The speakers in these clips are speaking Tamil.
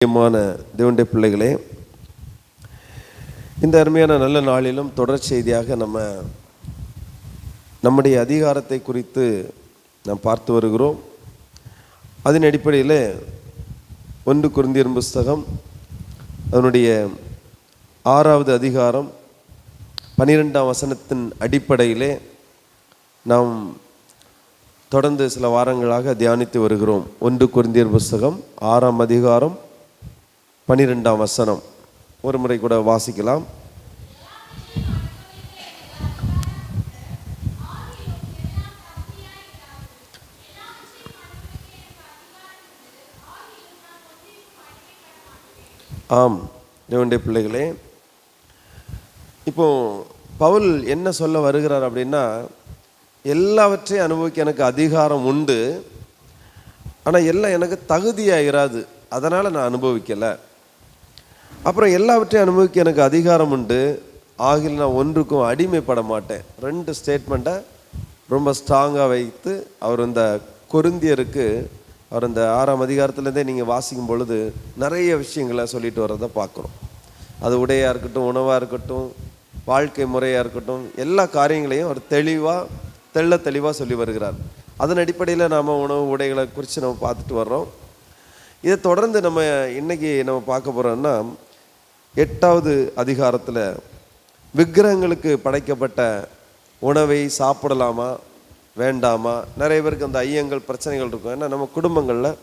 பிரியமான தேவனுடைய பிள்ளைகளே, இந்த அருமையான நல்ல நாளிலும் தொடர் செய்தியாக நம்முடைய அதிகாரத்தை குறித்து நாம் பார்த்து வருகிறோம். அதன் அடிப்படையில் 1 கொரிந்தியர் புஸ்தகம் அதனுடைய 6வது அதிகாரம் 12ஆம் வசனத்தின் அடிப்படையிலே நாம் தொடர்ந்து சில வாரங்களாக தியானித்து வருகிறோம். 1 கொரிந்தியர் புஸ்தகம் 6ஆம் அதிகாரம் 12ஆம் வசனம் ஒரு முறை கூட வாசிக்கலாம். ஆம் தேவனுடைய பிள்ளைகளே, இப்போ பவுல் என்ன சொல்ல வருகிறார் அப்படின்னா, எல்லாவற்றையும் அனுபவிக்க எனக்கு அதிகாரம் உண்டு, ஆனால் எல்லாம் எனக்கு தகுதியாகிறாது, அதனால் நான் அனுபவிக்கலை. அப்புறம் எல்லாவற்றையும் அனுபவிக்க எனக்கு அதிகாரம் உண்டு, ஆகில் நான் ஒன்றுக்கும் அடிமைப்பட மாட்டேன். 2 ஸ்டேட்மெண்ட்டை ரொம்ப ஸ்ட்ராங்காக வைத்து அவர் இந்த கொரிந்தியருக்கு அவர் இந்த 6ஆம் அதிகாரத்துலேருந்தே நீங்கள் வாசிக்கும் பொழுது நிறைய விஷயங்களை சொல்லிட்டு வர்றதை பார்க்குறோம். அது உடையாக இருக்கட்டும், உணவாக இருக்கட்டும், வாழ்க்கை முறையாக இருக்கட்டும், எல்லா காரியங்களையும் அவர் தெளிவாக சொல்லி வருகிறார். அதன் அடிப்படையில் நாம் உணவு உடைகளை குறித்து நம்ம பார்த்துட்டு வர்றோம். இதை தொடர்ந்து நம்ம இன்றைக்கி நம்ம பார்க்க போகிறோம்னா, 8வது அதிகாரத்தில் விக்கிரகங்களுக்கு படைக்கப்பட்ட உணவை சாப்பிடலாமா வேண்டாமா, நிறைய பேருக்கு அந்த ஐயங்கள் பிரச்சனைகள் இருக்கும். ஏன்னா நம்ம குடும்பங்களில்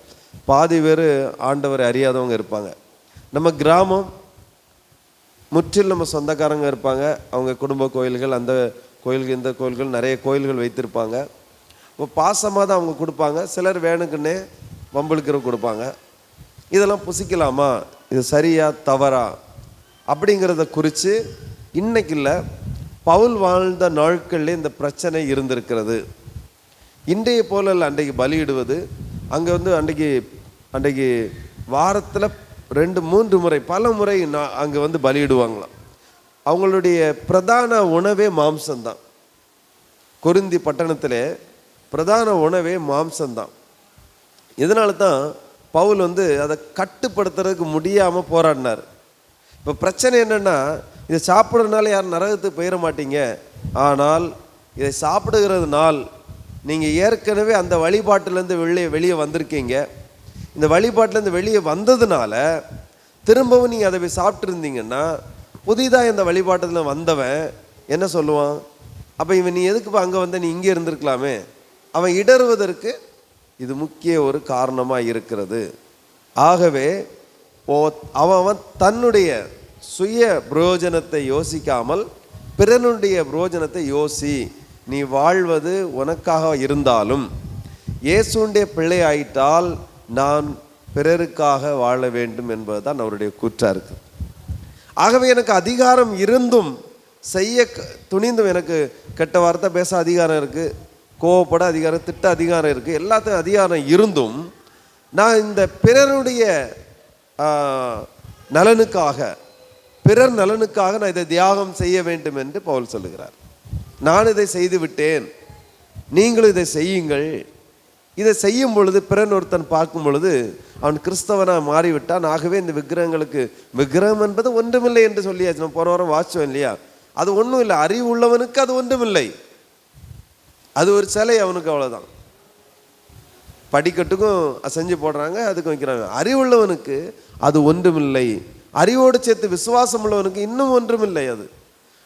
பாதி பேர் ஆண்டவரை அறியாதவங்க இருப்பாங்க. நம்ம கிராமம் முற்றிலும் நம்ம சொந்தக்காரங்க இருப்பாங்க. அவங்க குடும்ப கோயில்கள், அந்த கோயில்கள் இந்த கோயில்கள் நிறைய கோயில்கள் வைத்திருப்பாங்க. இப்போ பாசமாக தான் அவங்க கொடுப்பாங்க. சிலர் வேணுக்குன்னே வம்பளுக்கிற கொடுப்பாங்க. இதெல்லாம் புசிக்கலாமா, இது சரியா தவறா அப்படிங்கிறத குறித்து இன்னைக்கு இல்லை, பவுல் வாழ்ந்த நாட்களில் இந்த பிரச்சனை இருந்திருக்கிறது. இன்றைய போல இல்லை. அன்றைக்கு பலியிடுவது அங்கே அன்றைக்கு வாரத்தில் 2-3 முறை பல முறை அங்கே பலியிடுவாங்களாம். அவங்களுடைய பிரதான உணவே மாம்சம்தான். கொரிந்தி பட்டணத்தில் பிரதான உணவே மாம்சம்தான். இதனால தான் பவுல் அதை கட்டுப்படுத்துறதுக்கு முடியாமல் போராடினார். இப்போ பிரச்சனை என்னென்னா, இதை சாப்பிட்றதுனால யாரும் நரகத்துக்கு போயிட மாட்டீங்க, ஆனால் இதை சாப்பிடுகிறதுனால் நீங்கள் ஏற்கனவே அந்த வழிபாட்டிலேருந்து வெளியே வந்திருக்கீங்க. இந்த வழிபாட்டிலேருந்து வெளியே வந்ததுனால திரும்பவும் நீங்கள் அதை போய் சாப்பிட்ருந்தீங்கன்னா, புதிதாக இந்த வழிபாட்டில் வந்தவன் என்ன சொல்லுவான், அப்போ இவன் நீ எதுக்குப்பா அங்கே வந்த, நீ இங்கே இருந்திருக்கலாமே, அவன் இடறுவதற்கு இது முக்கிய ஒரு காரணமாக இருக்கிறது. ஆகவே அவன் தன்னுடைய சுய பிரயோஜனத்தை யோசிக்காமல் பிறனுடைய பிரயோஜனத்தை யோசி. நீ வாழ்வது உனக்காக இருந்தாலும் இயேசுடைய பிள்ளை ஆயிட்டால் நான் பிறருக்காக வாழ வேண்டும் என்பதுதான் அவருடைய கூற்றா இருக்கு. ஆகவே எனக்கு அதிகாரம் இருந்தும் செய்ய துணிந்தும், எனக்கு கெட்ட வார்த்தை பேச அதிகாரம் இருக்குது, கோவப்பட அதிகாரம், திட்ட அதிகாரம் இருக்குது, எல்லாத்தையும் அதிகாரம் இருந்தும் நான் இந்த பிறருடைய நலனுக்காக, பிறர் நலனுக்காக நான் இதை தியாகம் செய்ய வேண்டும் என்று பவுல் சொல்லுகிறார். நான் இதை செய்து விட்டேன், நீங்களும் இதை செய்யுங்கள். இதை செய்யும் பொழுது பிறன் ஒருத்தன் பார்க்கும் பொழுது அவன் கிறிஸ்தவனாக மாறிவிட்டான். ஆகவே இந்த விக்கிரகம் என்பது ஒன்றுமில்லை என்று சொல்லியாச்சு. நம்ம போன வாரம் வாசிச்சோம் இல்லையா? அது ஒன்றும் இல்லை. அறிவு உள்ளவனுக்கு அது ஒன்றுமில்லை, அது ஒரு சிலை, அவனுக்கு அவ்வளோதான். படிக்கட்டுக்கும் செஞ்சு போடுறாங்க, அதுக்கும் வைக்கிறாங்க. அறிவுள்ளவனுக்கு அது ஒன்றுமில்லை. அறிவோடு சேர்த்து விசுவாசம் உள்ளவனுக்கு இன்னும் ஒன்றுமில்லை அது.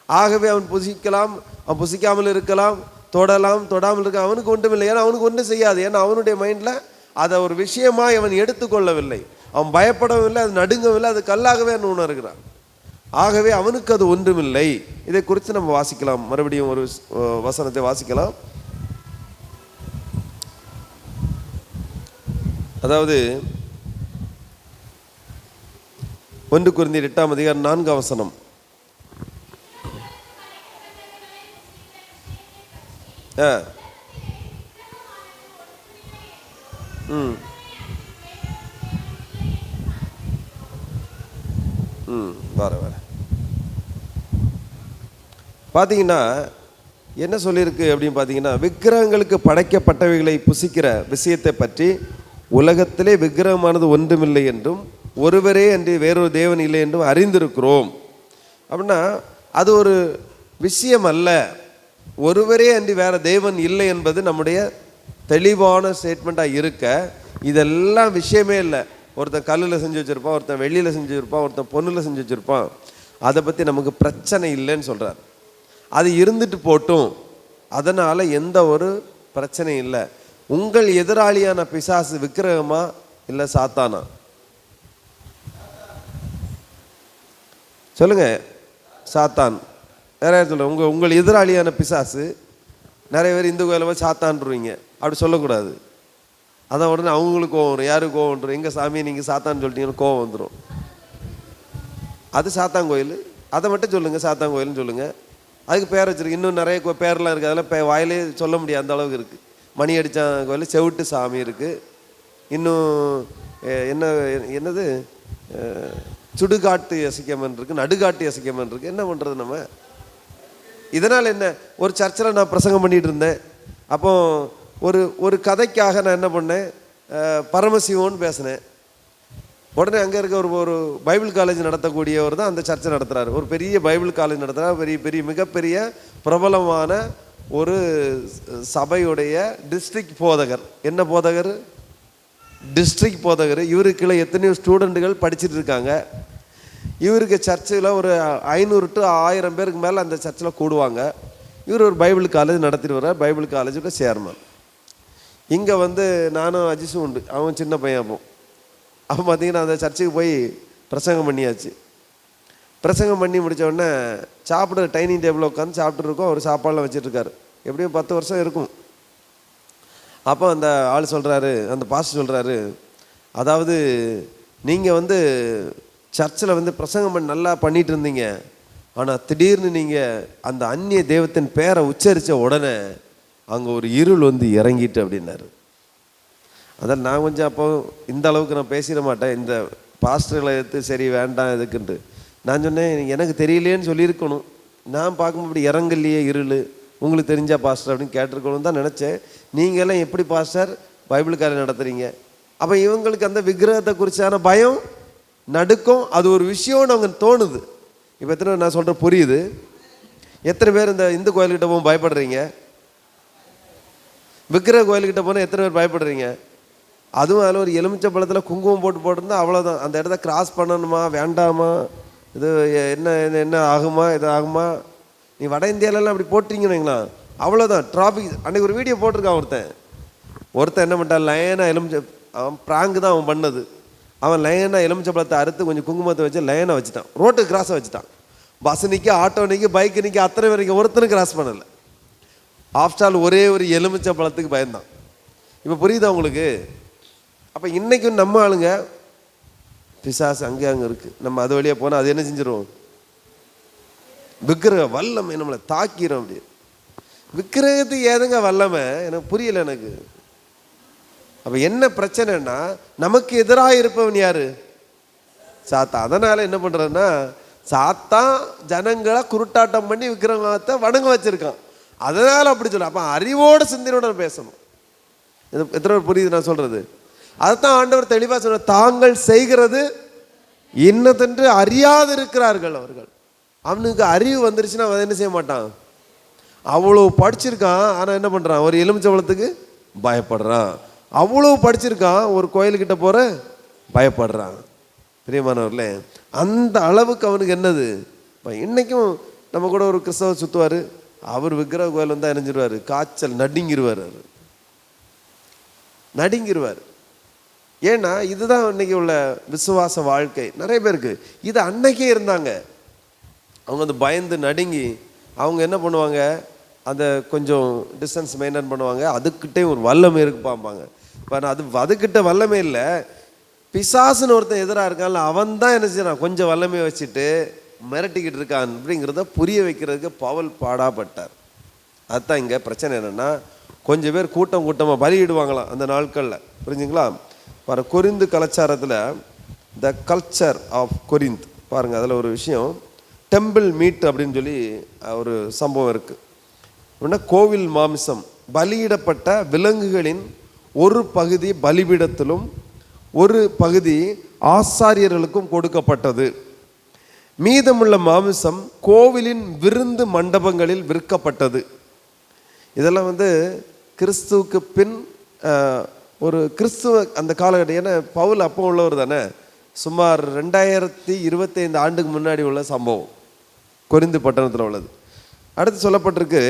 ஆகவே அவன் புசிக்கலாம், அவன் புசிக்காமல் இருக்கலாம், தொடலாம், தொடாமல் இருக்க, அவனுக்கு ஒன்றுமில்லை. ஏன்னா அவனுக்கு ஒன்றும் செய்யாது. ஏன்னா அவனுடைய மைண்டில் அதை ஒரு விஷயமாக அவன் எடுத்துக்கொள்ளவில்லை, அவன் பயப்படவில்லை, அது நடுங்கவில்லை, அது கல்லாகவே அவன் உணர்கிறான். ஆகவே அவனுக்கு அது ஒன்றுமில்லை. இதை குறித்து நம்ம வாசிக்கலாம். மறுபடியும் ஒரு வசனத்தை வாசிக்கலாம். அதாவது 1 கொரிந்தியர் 8ஆம் அதிகாரம் 4ஆம் வசனம். வர பார்த்தீங்கன்னா என்ன சொல்லியிருக்கு அப்படின்னு பார்த்தீங்கன்னா, விக்கிரகங்களுக்கு படைக்கப்பட்டவைகளை புசிக்கிற விஷயத்தை பற்றி உலகத்திலே விக்கிரகமானது ஒன்றுமில்லை என்றும் ஒருவரே அன்றி வேறொரு தேவன் இல்லை என்றும் அறிந்திருக்கிறோம். அப்படின்னா அது ஒரு விஷயம் அல்ல. ஒருவரே அன்றி வேற தேவன் இல்லை என்பது நம்முடைய தெளிவான ஸ்டேட்மெண்ட்டாக இருக்க, இதெல்லாம் விஷயமே இல்லை. ஒருத்தன் கல்லில் செஞ்சு வச்சுருப்பான், ஒருத்தன் வெள்ளியில் செஞ்சு வச்சுருப்பான், ஒருத்தன் பொண்ணில் செஞ்சு வச்சுருப்பான். அதை பற்றி நமக்கு பிரச்சனை இல்லைன்னு சொல்கிறார். அது இருந்துட்டு போட்டும், அதனால் எந்த ஒரு பிரச்சனையும் இல்லை. உங்கள் எதிராளியான பிசாசு விக்கிரகமா இல்லை சாத்தானா? சொல்லுங்க. சாத்தான். நிறைய சொல்லுங்க. உங்கள் எதிராளியான பிசாசு. நிறைய பேர் இந்து கோயிலை போய் சாத்தான்ருவீங்க. அப்படி சொல்லக்கூடாது. அதான் உடனே அவங்களுக்கு கோவம் வரும். யாருக்கு கோவம் வந்துடும்? எங்கள் சாமியை நீங்கள் சாத்தான்னு சொல்லிட்டீங்கன்னு கோவம் வந்துடும். அது சாத்தான் கோயில். அதை மட்டும் சொல்லுங்கள், சாத்தான் கோயில்னு சொல்லுங்கள். அதுக்கு பேர் வச்சுருக்கு. இன்னும் நிறைய பேர்லாம் இருக்குது. அதெல்லாம் வாயிலே சொல்ல முடியாது, அந்த அளவுக்கு இருக்குது. மணி அடித்தான் கோயில், செவிட்டு சாமி இருக்குது. இன்னும் என்னது சுடுகாட்டு இசைக்கமன் இருக்குது, நடுகாட்டு இசைக்கமன் இருக்குது. என்ன பண்ணுறது நம்ம? இதனால் என்ன? ஒரு சர்ச்சில் நான் பிரசங்கம் பண்ணிகிட்டு இருந்தேன். அப்போ ஒரு கதைக்காக நான் என்ன பண்ணேன், பரமசிவம்னு பேசினேன். உடனே அங்கே இருக்க ஒரு பைபிள் காலேஜ் நடத்தக்கூடியவர் தான் அந்த சர்ச்சை நடத்துகிறார். ஒரு பெரிய பைபிள் காலேஜ் நடத்துகிறார். மிகப்பெரிய பிரபலமான ஒரு சபையுடைய டிஸ்ட்ரிக்ட் போதகர். என்ன போதகர்? டிஸ்ட்ரிக்ட் போதகர். இவருக்குள்ள எத்தனையோ ஸ்டூடெண்ட்டுகள் படிச்சுட்டு இருக்காங்க. இவருக்கு சர்ச்சில் ஒரு 500 to 1000 பேருக்கு மேலே அந்த சர்ச்சில் கூடுவாங்க. இவர் ஒரு பைபிள் காலேஜ் நடத்திட்டு வர்றார். பைபிள் காலேஜுக்கு சேர்மன். இங்கே நானும் அஜிஸும் உண்டு. அவன் சின்ன பையன். அப்போ பார்த்தீங்கன்னா அந்த சர்ச்சுக்கு போய் பிரசங்கம் பண்ணியாச்சு. பிரசங்கம் பண்ணி முடித்த உடனே சாப்பிட டைனிங் டேபிளில் உட்காந்து சாப்பிட்டுருக்கோம். அவர் சாப்பாடெலாம் வச்சுட்ருக்காரு. எப்படியும் 10 வருஷம் இருக்கும். அப்போ அந்த ஆள் சொல்கிறாரு, அந்த பாஸ்டர் சொல்கிறாரு, அதாவது நீங்கள் சர்ச்சில் பிரசங்கம் பண்ணி நல்லா பண்ணிகிட்டு இருந்தீங்க. ஆனால் திடீர்னு நீங்கள் அந்த அந்நிய தெய்வத்தின் பேரை உச்சரித்த உடனே அங்கே ஒரு இருள் இறங்கிட்டு அப்படின்னாரு. அதான் நான் கொஞ்சம் அப்போ இந்த அளவுக்கு நான் பேசிட மாட்டேன். இந்த பாஸ்டர்களை எடுத்து சரி வேண்டாம் எதுக்குன்ட்டு நான் சொன்னேன், எனக்கு தெரியலேன்னு சொல்லியிருக்கணும். நான் பார்க்கும்போது இப்படி இறங்கலையே இருள், உங்களுக்கு தெரிஞ்சா பாஸ்டர் அப்படின்னு கேட்டிருக்கணும் தான் நினச்சேன். நீங்கள்லாம் எப்படி பாஸ்டர் பைபிள் காலேஜ் நடத்துகிறீங்க? அப்போ இவங்களுக்கு அந்த விக்கிரகத்தை குறித்தான பயம், நடுக்கம், அது ஒரு விஷயம்னு அவங்க தோணுது. இப்போ எத்தனை நான் சொல்கிற புரியுது? எத்தனை பேர் இந்த இந்து கோயில்கிட்ட போக பயப்படுறீங்க? விக்கிரக கோயில்கிட்ட போனால் எத்தனை பேர் பயப்படுறீங்க? அதுவும் அதில் ஒரு எலுமிச்சை பழத்தில் குங்குமம் போட்டிருந்தா அவ்வளோதான். அந்த இடத்த கிராஸ் பண்ணணுமா வேண்டாமா, இது என்ன ஆகுமா, இது ஆகுமா? நீ வட இந்தியாவிலலாம் அப்படி போட்டிங்கன்னு அவ்வளோதான் டிராஃபிக். அன்றைக்கி ஒரு வீடியோ போட்டிருக்கான் ஒருத்தன் என்ன பண்ணிட்டான், லைனாக எலுமிச்சை, அவன் ப்ராங்கு தான் அவன் பண்ணது. அவன் லைனாக எலுமிச்சை பழத்தை அறுத்து கொஞ்சம் குங்குமத்தை வச்சு லைனாக வச்சுட்டான். ரோட்டு கிராஸை வச்சுட்டான். பஸ் நிற்க, ஆட்டோ நிற்க, பைக்கு நிற்க, அத்தனை பேருக்கு ஒருத்தனும் கிராஸ் பண்ணலை. ஆஃப்டர் ஆல் ஒரே ஒரு எலுமிச்சை பழத்துக்கு பயந்தான். இப்போ புரியுதா உங்களுக்கு? அப்போ இன்றைக்கும் நம்ம ஆளுங்க பிசாசு அங்கே இருக்குது. நம்ம அது வழியாக போனால் அது என்ன செஞ்சிடும்? விக்கிரக வல்லமை நம்மளை தாக்கிறோம். அப்படி விக்கிரகத்துக்கு ஏதுங்க வல்லமை? எனக்கு புரியலை எனக்கு. அப்போ என்ன பிரச்சனைன்னா, நமக்கு எதிராக இருப்பவன் யாரு? சாத்தான். அதனால் என்ன பண்ணுறதுன்னா, சாத்தான் ஜனங்களை குருட்டாட்டம் பண்ணி விக்கிரகத்தை வணங்க வச்சிருக்கான். அதனால் அப்படி சொல்ல. அப்போ அறிவோட சிந்தனையோட பேசணும். எத்தனை பேர் புரியுது நான் சொல்கிறது? அதுதான் ஆண்டவர் தெளிவாக சொல்ற, தாங்கள் செய்கிறது இன்னதென்று அறியாது இருக்கிறார்கள் அவர்கள். அவனுக்கு அறிவு வந்துருச்சுன்னா அவன் என்ன செய்ய மாட்டான். அவ்வளோ படிச்சிருக்கான், ஆனால் என்ன பண்ணுறான்? ஒரு எலுமிச்சம்பழத்துக்கு பயப்படுறான். அவ்வளோ படிச்சிருக்கான், ஒரு கோயில்கிட்ட போகிற பயப்படுறான். பிரியமானவர்களே, அந்த அளவுக்கு அவனுக்கு என்னது. இப்போ இன்றைக்கும் நம்ம கூட ஒரு கிறிஸ்தவர் சுற்றுவார். அவர் விக்கிரக கோயில் வந்தால் இணைஞ்சிருவார், காய்ச்சல் நடுங்கிடுவார். அவர் நடுங்கிடுவார். ஏன்னா இதுதான் இன்னைக்கு உள்ள விசுவாச வாழ்க்கை நிறைய பேருக்கு. இது அன்னைக்கே இருந்தாங்க. அவங்க பயந்து நடுங்கி அவங்க என்ன பண்ணுவாங்க, அந்த கொஞ்சம் டிஸ்டன்ஸ் மெயின்டைன் பண்ணுவாங்க. அதுக்கிட்டே ஒரு வல்லமை இருக்கு பார்ப்பாங்க. இப்போ அதுக்கிட்ட வல்லமை இல்லை, பிசாசுன்னு ஒருத்தன் எதிராக இருக்கான்ல, அவன் தான் என்ன செய்யறான், கொஞ்சம் வல்லமையை வச்சுட்டு மிரட்டிக்கிட்டு இருக்கான். அப்படிங்கிறத புரிய வைக்கிறதுக்கு பவுல் பாடாப்பட்டார். அதுதான் இங்கே பிரச்சனை. என்னென்னா, கொஞ்சம் பேர் கூட்டமாக பலியிடுவாங்களாம் அந்த நாட்களில். புரிஞ்சுங்களா? பாரு, கொரிந்து கலாச்சாரத்தில் த கல்ச்சர் ஆஃப் கொரிந்த் பாருங்கள், அதில் ஒரு விஷயம், டெம்பிள் மீட் அப்படின்னு சொல்லி ஒரு சம்பவம் இருக்குது. அப்படின்னா கோவில் மாமிசம், பலியிடப்பட்ட விலங்குகளின் ஒரு பகுதி பலிபீடத்திலும் ஒரு பகுதி ஆசாரியர்களுக்கும் கொடுக்கப்பட்டது. மீதமுள்ள மாமிசம் கோவிலின் விருந்து மண்டபங்களில் விற்கப்பட்டது. இதெல்லாம் கிறிஸ்துவுக்கு பின் ஒரு கிறிஸ்துவ அந்த காலகட்டம். ஏன்னா பவுல் அப்போ உள்ளவர் தானே. சுமார் 2025 ஆண்டுக்கு முன்னாடி உள்ள சம்பவம், கொரிந்து பட்டணத்தில் உள்ளது. அடுத்து சொல்லப்பட்டிருக்கு,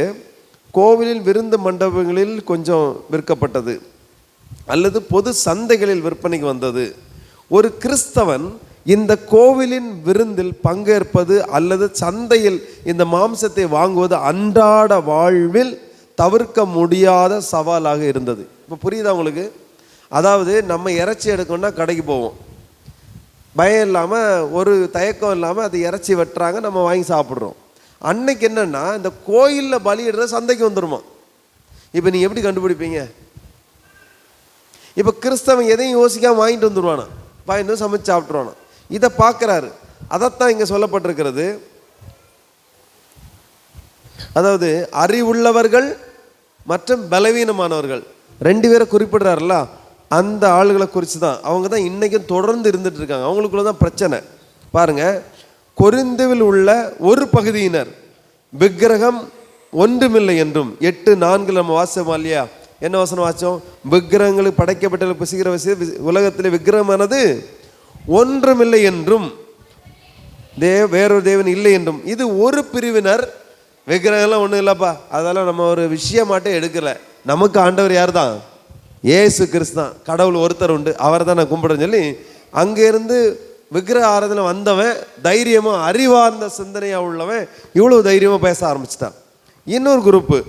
கோவிலில் விருந்து மண்டபங்களில் கொஞ்சம் விற்கப்பட்டது அல்லது பொது சந்தைகளில் விற்பனைக்கு வந்தது. ஒரு கிறிஸ்தவன் இந்த கோவிலின் விருந்தில் பங்கேற்பது அல்லது சந்தையில் இந்த மாம்சத்தை வாங்குவது அன்றாட வாழ்வில் தவிர்க்க முடியாத சவாலாக இருந்தது. இப்போ புரியுதா உங்களுக்கு? அதாவது நம்ம இறைச்சி எடுக்கணும்னா கடைக்கு போவோம், பயம் இல்லாமல், ஒரு தயக்கம் இல்லாமல் அது இறைச்சி வெட்டுறாங்க, நம்ம வாங்கி சாப்பிட்றோம். அன்னைக்கு என்னென்னா, இந்த கோயிலில் பலியிடுற சந்தைக்கு வந்துடுமா. இப்போ நீங்கள் எப்படி கண்டுபிடிப்பீங்க? இப்போ கிறிஸ்தவன் எதையும் யோசிக்காமல் வாங்கிட்டு வந்துடுவானா, வாங்கிட்டு சமைச்சு சாப்பிட்ருவானா. இதை பார்க்குறாரு. அதைத்தான் இங்கே சொல்லப்பட்டிருக்கிறது. அதாவது அறிவுள்ளவர்கள் மற்றும் பலவீனமானவர்கள் 2 பேரை குறிப்பிடுறாருல, அந்த ஆளுகளை குறித்து தான். அவங்க தான் இன்றைக்கும் தொடர்ந்து இருந்துட்டு இருக்காங்க. அவங்களுக்குள்ள தான் பிரச்சனை. பாருங்க, கொரிந்துவில் உள்ள ஒரு பகுதியினர் விக்கிரகம் ஒன்றுமில்லை என்றும் 8:4 நம்ம வாசமா இல்லையா? என்ன வசனம் வாச்சோம்? விக்கிரகங்களுக்கு படைக்கப்பட்ட புசிக்கிற உலகத்தில் விக்கிரகமானது ஒன்றுமில்லை என்றும் வேறொரு தேவன் இல்லை என்றும். இது ஒரு பிரிவினர். விக்கிரகம்லாம் ஒன்றும் இல்லைப்பா, அதெல்லாம் நம்ம ஒரு விஷயமாட்டே எடுக்கலை. நமக்கு ஆண்டவர் யார் தான்? ஏசு கிறிஸ்து தான். கடவுள் ஒருத்தர் உண்டு, அவரை தான் நான் கும்பிடுறேன்னு சொல்லி அங்கேருந்து விக்கிரக ஆராதனை வந்தவன் தைரியமாக, அறிவார்ந்த சிந்தனையாக உள்ளவன் இவ்வளோ தைரியமாக பேச ஆரம்பிச்சிட்டான். இன்னொரு குரூப்பு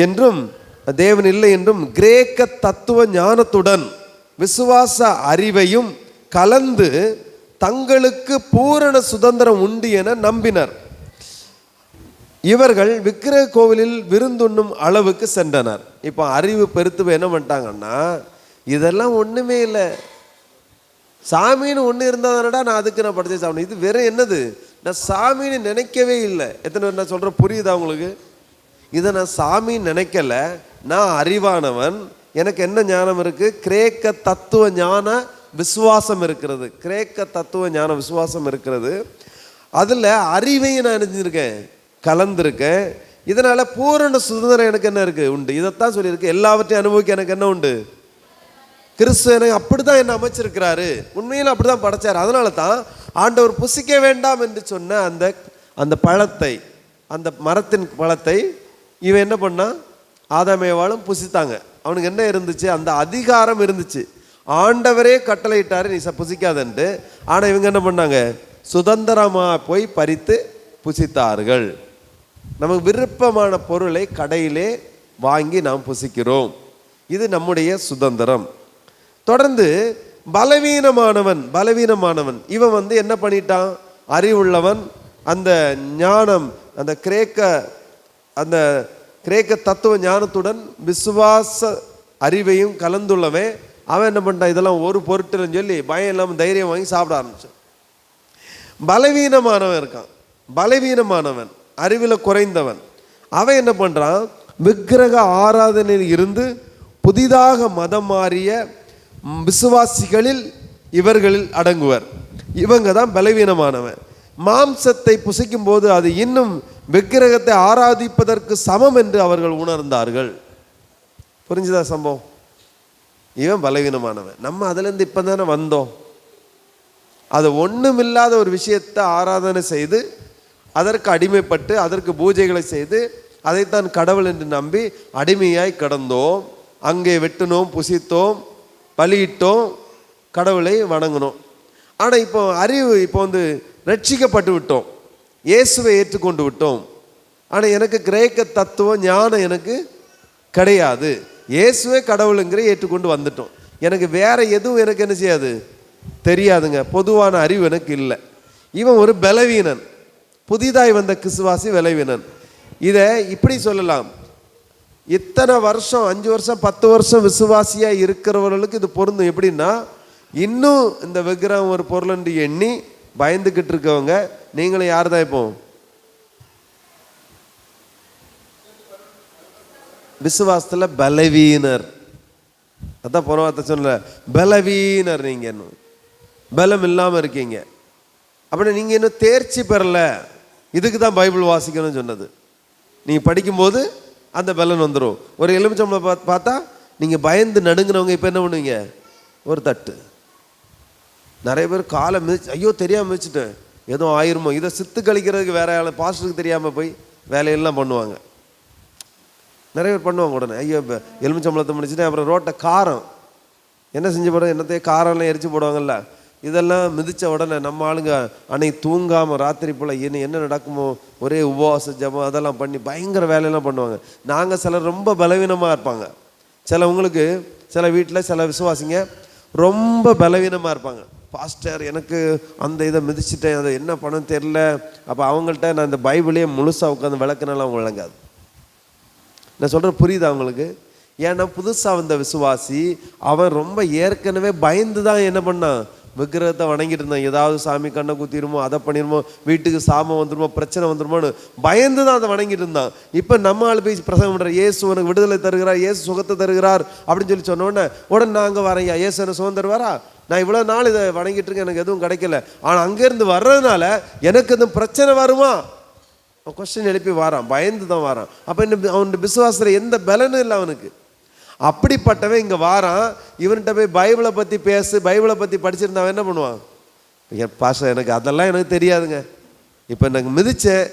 என்றும் தேவன் இல்லை என்றும் கிரேக்க தத்துவ ஞானத்துடன் விசுவாச அறிவையும் கலந்து தங்களுக்கு பூரண சுதந்திரம் உண்டு என நம்பினர். இவர்கள் விக்கிரக கோவிலில் விருந்துண்ணும் அளவுக்கு சென்றனர். இப்போ அறிவு பெருத்து என்ன பண்ணிட்டாங்கன்னா, இதெல்லாம் ஒன்றுமே இல்லை, சாமின்னு ஒன்று இருந்தால் தானடா நான் அதுக்கு நான் படித்து சாப்பிடணும், இது வேற என்னது, நான் சாமின்னு நினைக்கவே இல்லை. எத்தனை பேர் நான் சொல்கிறேன் புரியுதா உங்களுக்கு? இதை நான் சாமின்னு நினைக்கல, நான் அறிவானவன், எனக்கு என்ன ஞானம் இருக்குது? கிரேக்க தத்துவ ஞான விசுவாசம் இருக்கிறது. கிரேக்க தத்துவ ஞான விசுவாசம் இருக்கிறது. அதில் அறிவையும் நான் நினைஞ்சிருக்கேன், கலந்துருக்கேன். இதனால் பூரண சுதந்திரம் எனக்கு என்ன இருக்குது? உண்டு. இதைத்தான் சொல்லியிருக்கு, எல்லாவற்றையும் அனுபவிக்க எனக்கு என்ன உண்டு? கிறிஸ்து எனக்கு அப்படி தான் என்ன அமைச்சிருக்கிறாரு. உண்மையில் அப்படி தான் படைச்சார். அதனால தான் ஆண்டவர் புசிக்க வேண்டாம் என்று சொன்ன அந்த பழத்தை, அந்த மரத்தின் பழத்தை இவன் என்ன பண்ணா, ஆதாமேவாளும் புசித்தாங்க. அவனுக்கு என்ன இருந்துச்சு? அந்த அதிகாரம் இருந்துச்சு. ஆண்டவரே கட்டளையிட்டாரு நீ புசிக்காதன்ட்டு. ஆனால் இவங்க என்ன பண்ணாங்க? சுதந்திரமாக போய் பறித்து புசித்தார்கள். நமக்கு விருப்பமான பொருளை கடையிலே வாங்கி நாம் புசிக்கிறோம். இது நம்முடைய சுதந்திரம். தொடர்ந்து பலவீனமானவன் இவன் என்ன பண்ணிட்டான்? அறிவுள்ளவன், அந்த ஞானம், அந்த கிரேக்க தத்துவ ஞானத்துடன் விசுவாச அறிவையும் கலந்துள்ளவன். அவன் என்ன பண்ணிட்டான்? இதெல்லாம் ஒரு பொருட்டுன்னு சொல்லி பயம் இல்லாமல் தைரியம் வாங்கி சாப்பிட ஆரம்பிச்சான். பலவீனமானவன் இருக்கான். பலவீனமானவன், அறிவில் குறைந்தவன், அவன் என்ன பண்ணுறான்? விக்கிரக ஆராதனையில் இருந்து புதிதாக மதம் மாறிய விசுவாசிகளில் இவர்களில் அடங்குவர். இவங்க தான் பலவீனமானவன். மாம்சத்தை புசிக்கும் போது அது இன்னும் விக்கிரகத்தை ஆராதிப்பதற்கு சமம் என்று அவர்கள் உணர்ந்தார்கள். புரிஞ்சுதா சம்பவம்? இவன் பலவீனமானவன். நம்ம அதுலேருந்து இப்போ தானே வந்தோம். அது ஒன்றுமில்லாத ஒரு விஷயத்தை ஆராதனை செய்து அதற்கு அடிமைப்பட்டு அதற்கு பூஜைகளை செய்து அதைத்தான் கடவுள் என்று நம்பி அடிமையாய் கடந்தோம். அங்கே வெட்டினோம், புசித்தோம், பலியிட்டோம், கடவுளை வணங்கினோம். ஆனால் இப்போ அறிவு, இப்போ ரட்சிக்கப்பட்டு விட்டோம், இயேசுவை ஏற்றுக்கொண்டு விட்டோம். ஆனால் எனக்கு கிரேக்க தத்துவ ஞானம் எனக்கு கிடையாது. இயேசுவே கடவுளுங்கிற ஏற்றுக்கொண்டு வந்துட்டோம். எனக்கு வேற எதுவும் எனக்கு என்ன செய்யாது, தெரியாதுங்க. பொதுவான அறிவு எனக்கு இல்லை. இவன் ஒரு பலவீனன், புதிதாய் வந்த கிறிஸ்துவாசி பலவீனன். இதை இப்படி சொல்லலாம், இத்தனை வருஷம் 5 வருஷம் 10 வருஷம் விசுவாசியாக இருக்கிறவர்களுக்கு இது பொருந்தும். எப்படின்னா, இன்னும் இந்த விக்கிரகம் ஒரு பொருள் என்று எண்ணி பயந்துக்கிட்டு இருக்கவங்க நீங்களும் யார் தான்? இப்போ விசுவாசத்தில் பலவீனர். அதான் போன வார்த்தை சொன்ன, பலவீனர் நீங்க, இன்னும் பலம் இல்லாமல் இருக்கீங்க. அப்படி நீங்கள் இன்னும் தேர்ச்சி பெறல. இதுக்கு தான் பைபிள் வாசிக்கணும்னு சொன்னது. நீங்கள் படிக்கும்போது அந்த பலன் வந்துடும். ஒரு எலுமிச்சம்பழம் பார்த்தா நீங்கள் பயந்து நடுங்கினவங்க இப்போ என்ன பண்ணுவீங்க? ஒரு தட்டு. நிறைய பேர் காலை மிதிச்சு, ஐயோ தெரியாமல் மிதிச்சுட்டேன், ஏதோ ஆயிருமோ, இதை சித்து கழிக்கிறதுக்கு வேற ஆள் பாஸ்டருக்கு தெரியாமல் போய் வேலையெல்லாம் பண்ணுவாங்க. நிறைய பேர் பண்ணுவாங்க. உடனே ஐயோ எலுமிச்சம்பழத்தை முடிச்சுட்டு அப்புறம் ரோட்டை காரம் என்ன செஞ்சு போடுறது, என்னத்தையும் காரம்லாம் எரிச்சு போடுவாங்கல்ல, இதெல்லாம் மிதித்த உடனே நம்ம ஆளுங்க அன்னைக்கு தூங்காமல் ராத்திரி போல் என்ன நடக்குமோ ஒரே உபவாச ஜபம் அதெல்லாம் பண்ணி பயங்கர வேலையெல்லாம் பண்ணுவாங்க. நாங்கள் சிலர் ரொம்ப பலவீனமாக இருப்பாங்க. சிலவங்களுக்கு சில வீட்டில் சில விசுவாசிங்க ரொம்ப பலவீனமாக இருப்பாங்க. பாஸ்டர் எனக்கு அந்த இதை மிதிச்சிட்டேன், அதை என்ன பண்ண தெரில. அப்போ அவங்கள்ட்ட நான் இந்த பைபிளையே முழுசாக உட்காந்து விளக்குனாலும் அவங்க விளங்காது. நான் சொல்கிறேன் புரியுது அவங்களுக்கு? ஏன்னா புதுசாக வந்த விசுவாசி அவன் ரொம்ப ஏற்கனவே பயந்து தான் என்ன பண்ணான், விக்கிரகத்தை வணங்கிட்டு இருந்தான். ஏதாவது சாமி கண்ணை குத்திடுமோ, அதை பண்ணிடுமோ, வீட்டுக்கு சாமம் வந்துடுமோ, பிரச்சனை வந்துடுமோன்னு பயந்து தான் அதை வணங்கிட்டு இருந்தான். இப்போ நம்ம ஆள் போய் பிரசங்கம் பண்ணுற, இயேசு உனக்கு விடுதலை தருகிறார், இயேசு சுகத்தை தருகிறார் அப்படின்னு சொல்லி சொன்னோடனே உடனே நாங்கள் வரேன், இயேசு எனக்கு சுகம் தருவாரா, நான் இவ்வளோ நாள் இதை வணங்கிட்டு இருக்கேன், எனக்கு எதுவும் கிடைக்கல, ஆனால் அங்கேருந்து வர்றதுனால எனக்கு எதுவும் பிரச்சனை வருமா கொஸ்டின் எழுப்பி வாரான், பயந்து தான் வாரான். அப்போ இன்னும் அவனுடைய விசுவாசத்தில் எந்த பலனும் இல்லை அவனுக்கு. அப்படிப்பட்டவன் இங்கே வாரான், இவன்கிட்ட போய் பைபிளை பற்றி பேசு, பைபிளை பற்றி படிச்சிருந்தவன் என்ன பண்ணுவான், பாஸ்டர் எனக்கு அதெல்லாம் எனக்கு தெரியாதுங்க, இப்போ எனக்கு மிதிச்சேன்,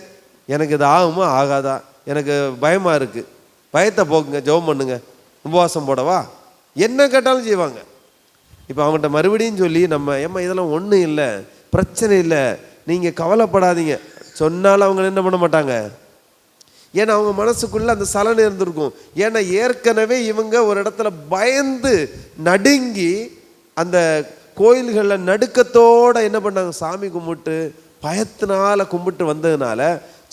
எனக்கு இது ஆகுமா ஆகாதா, எனக்கு பயமாக இருக்குது, பயத்தை போக்குங்க, ஜெபம் பண்ணுங்க, உபவாசம் போடவா, என்ன கேட்டாலும் செய்வாங்க. இப்போ அவங்கள்ட்ட மறுபடியும் சொல்லி நம்ம ஏம்மா இதெல்லாம் ஒன்றும் இல்லை, பிரச்சனை இல்லை, நீங்கள் கவலைப்படாதீங்க சொன்னாலும் அவங்க என்ன பண்ண மாட்டாங்க. ஏன்னா அவங்க மனசுக்குள்ள அந்த சலனம் இருந்திருக்கும். ஏன்னா ஏற்கனவே இவங்க ஒரு இடத்துல பயந்து நடுங்கி அந்த கோயில்களில் நடுக்கத்தோடு என்ன பண்ணாங்க, சாமி கும்பிட்டு பயத்தினால கும்பிட்டு வந்ததுனால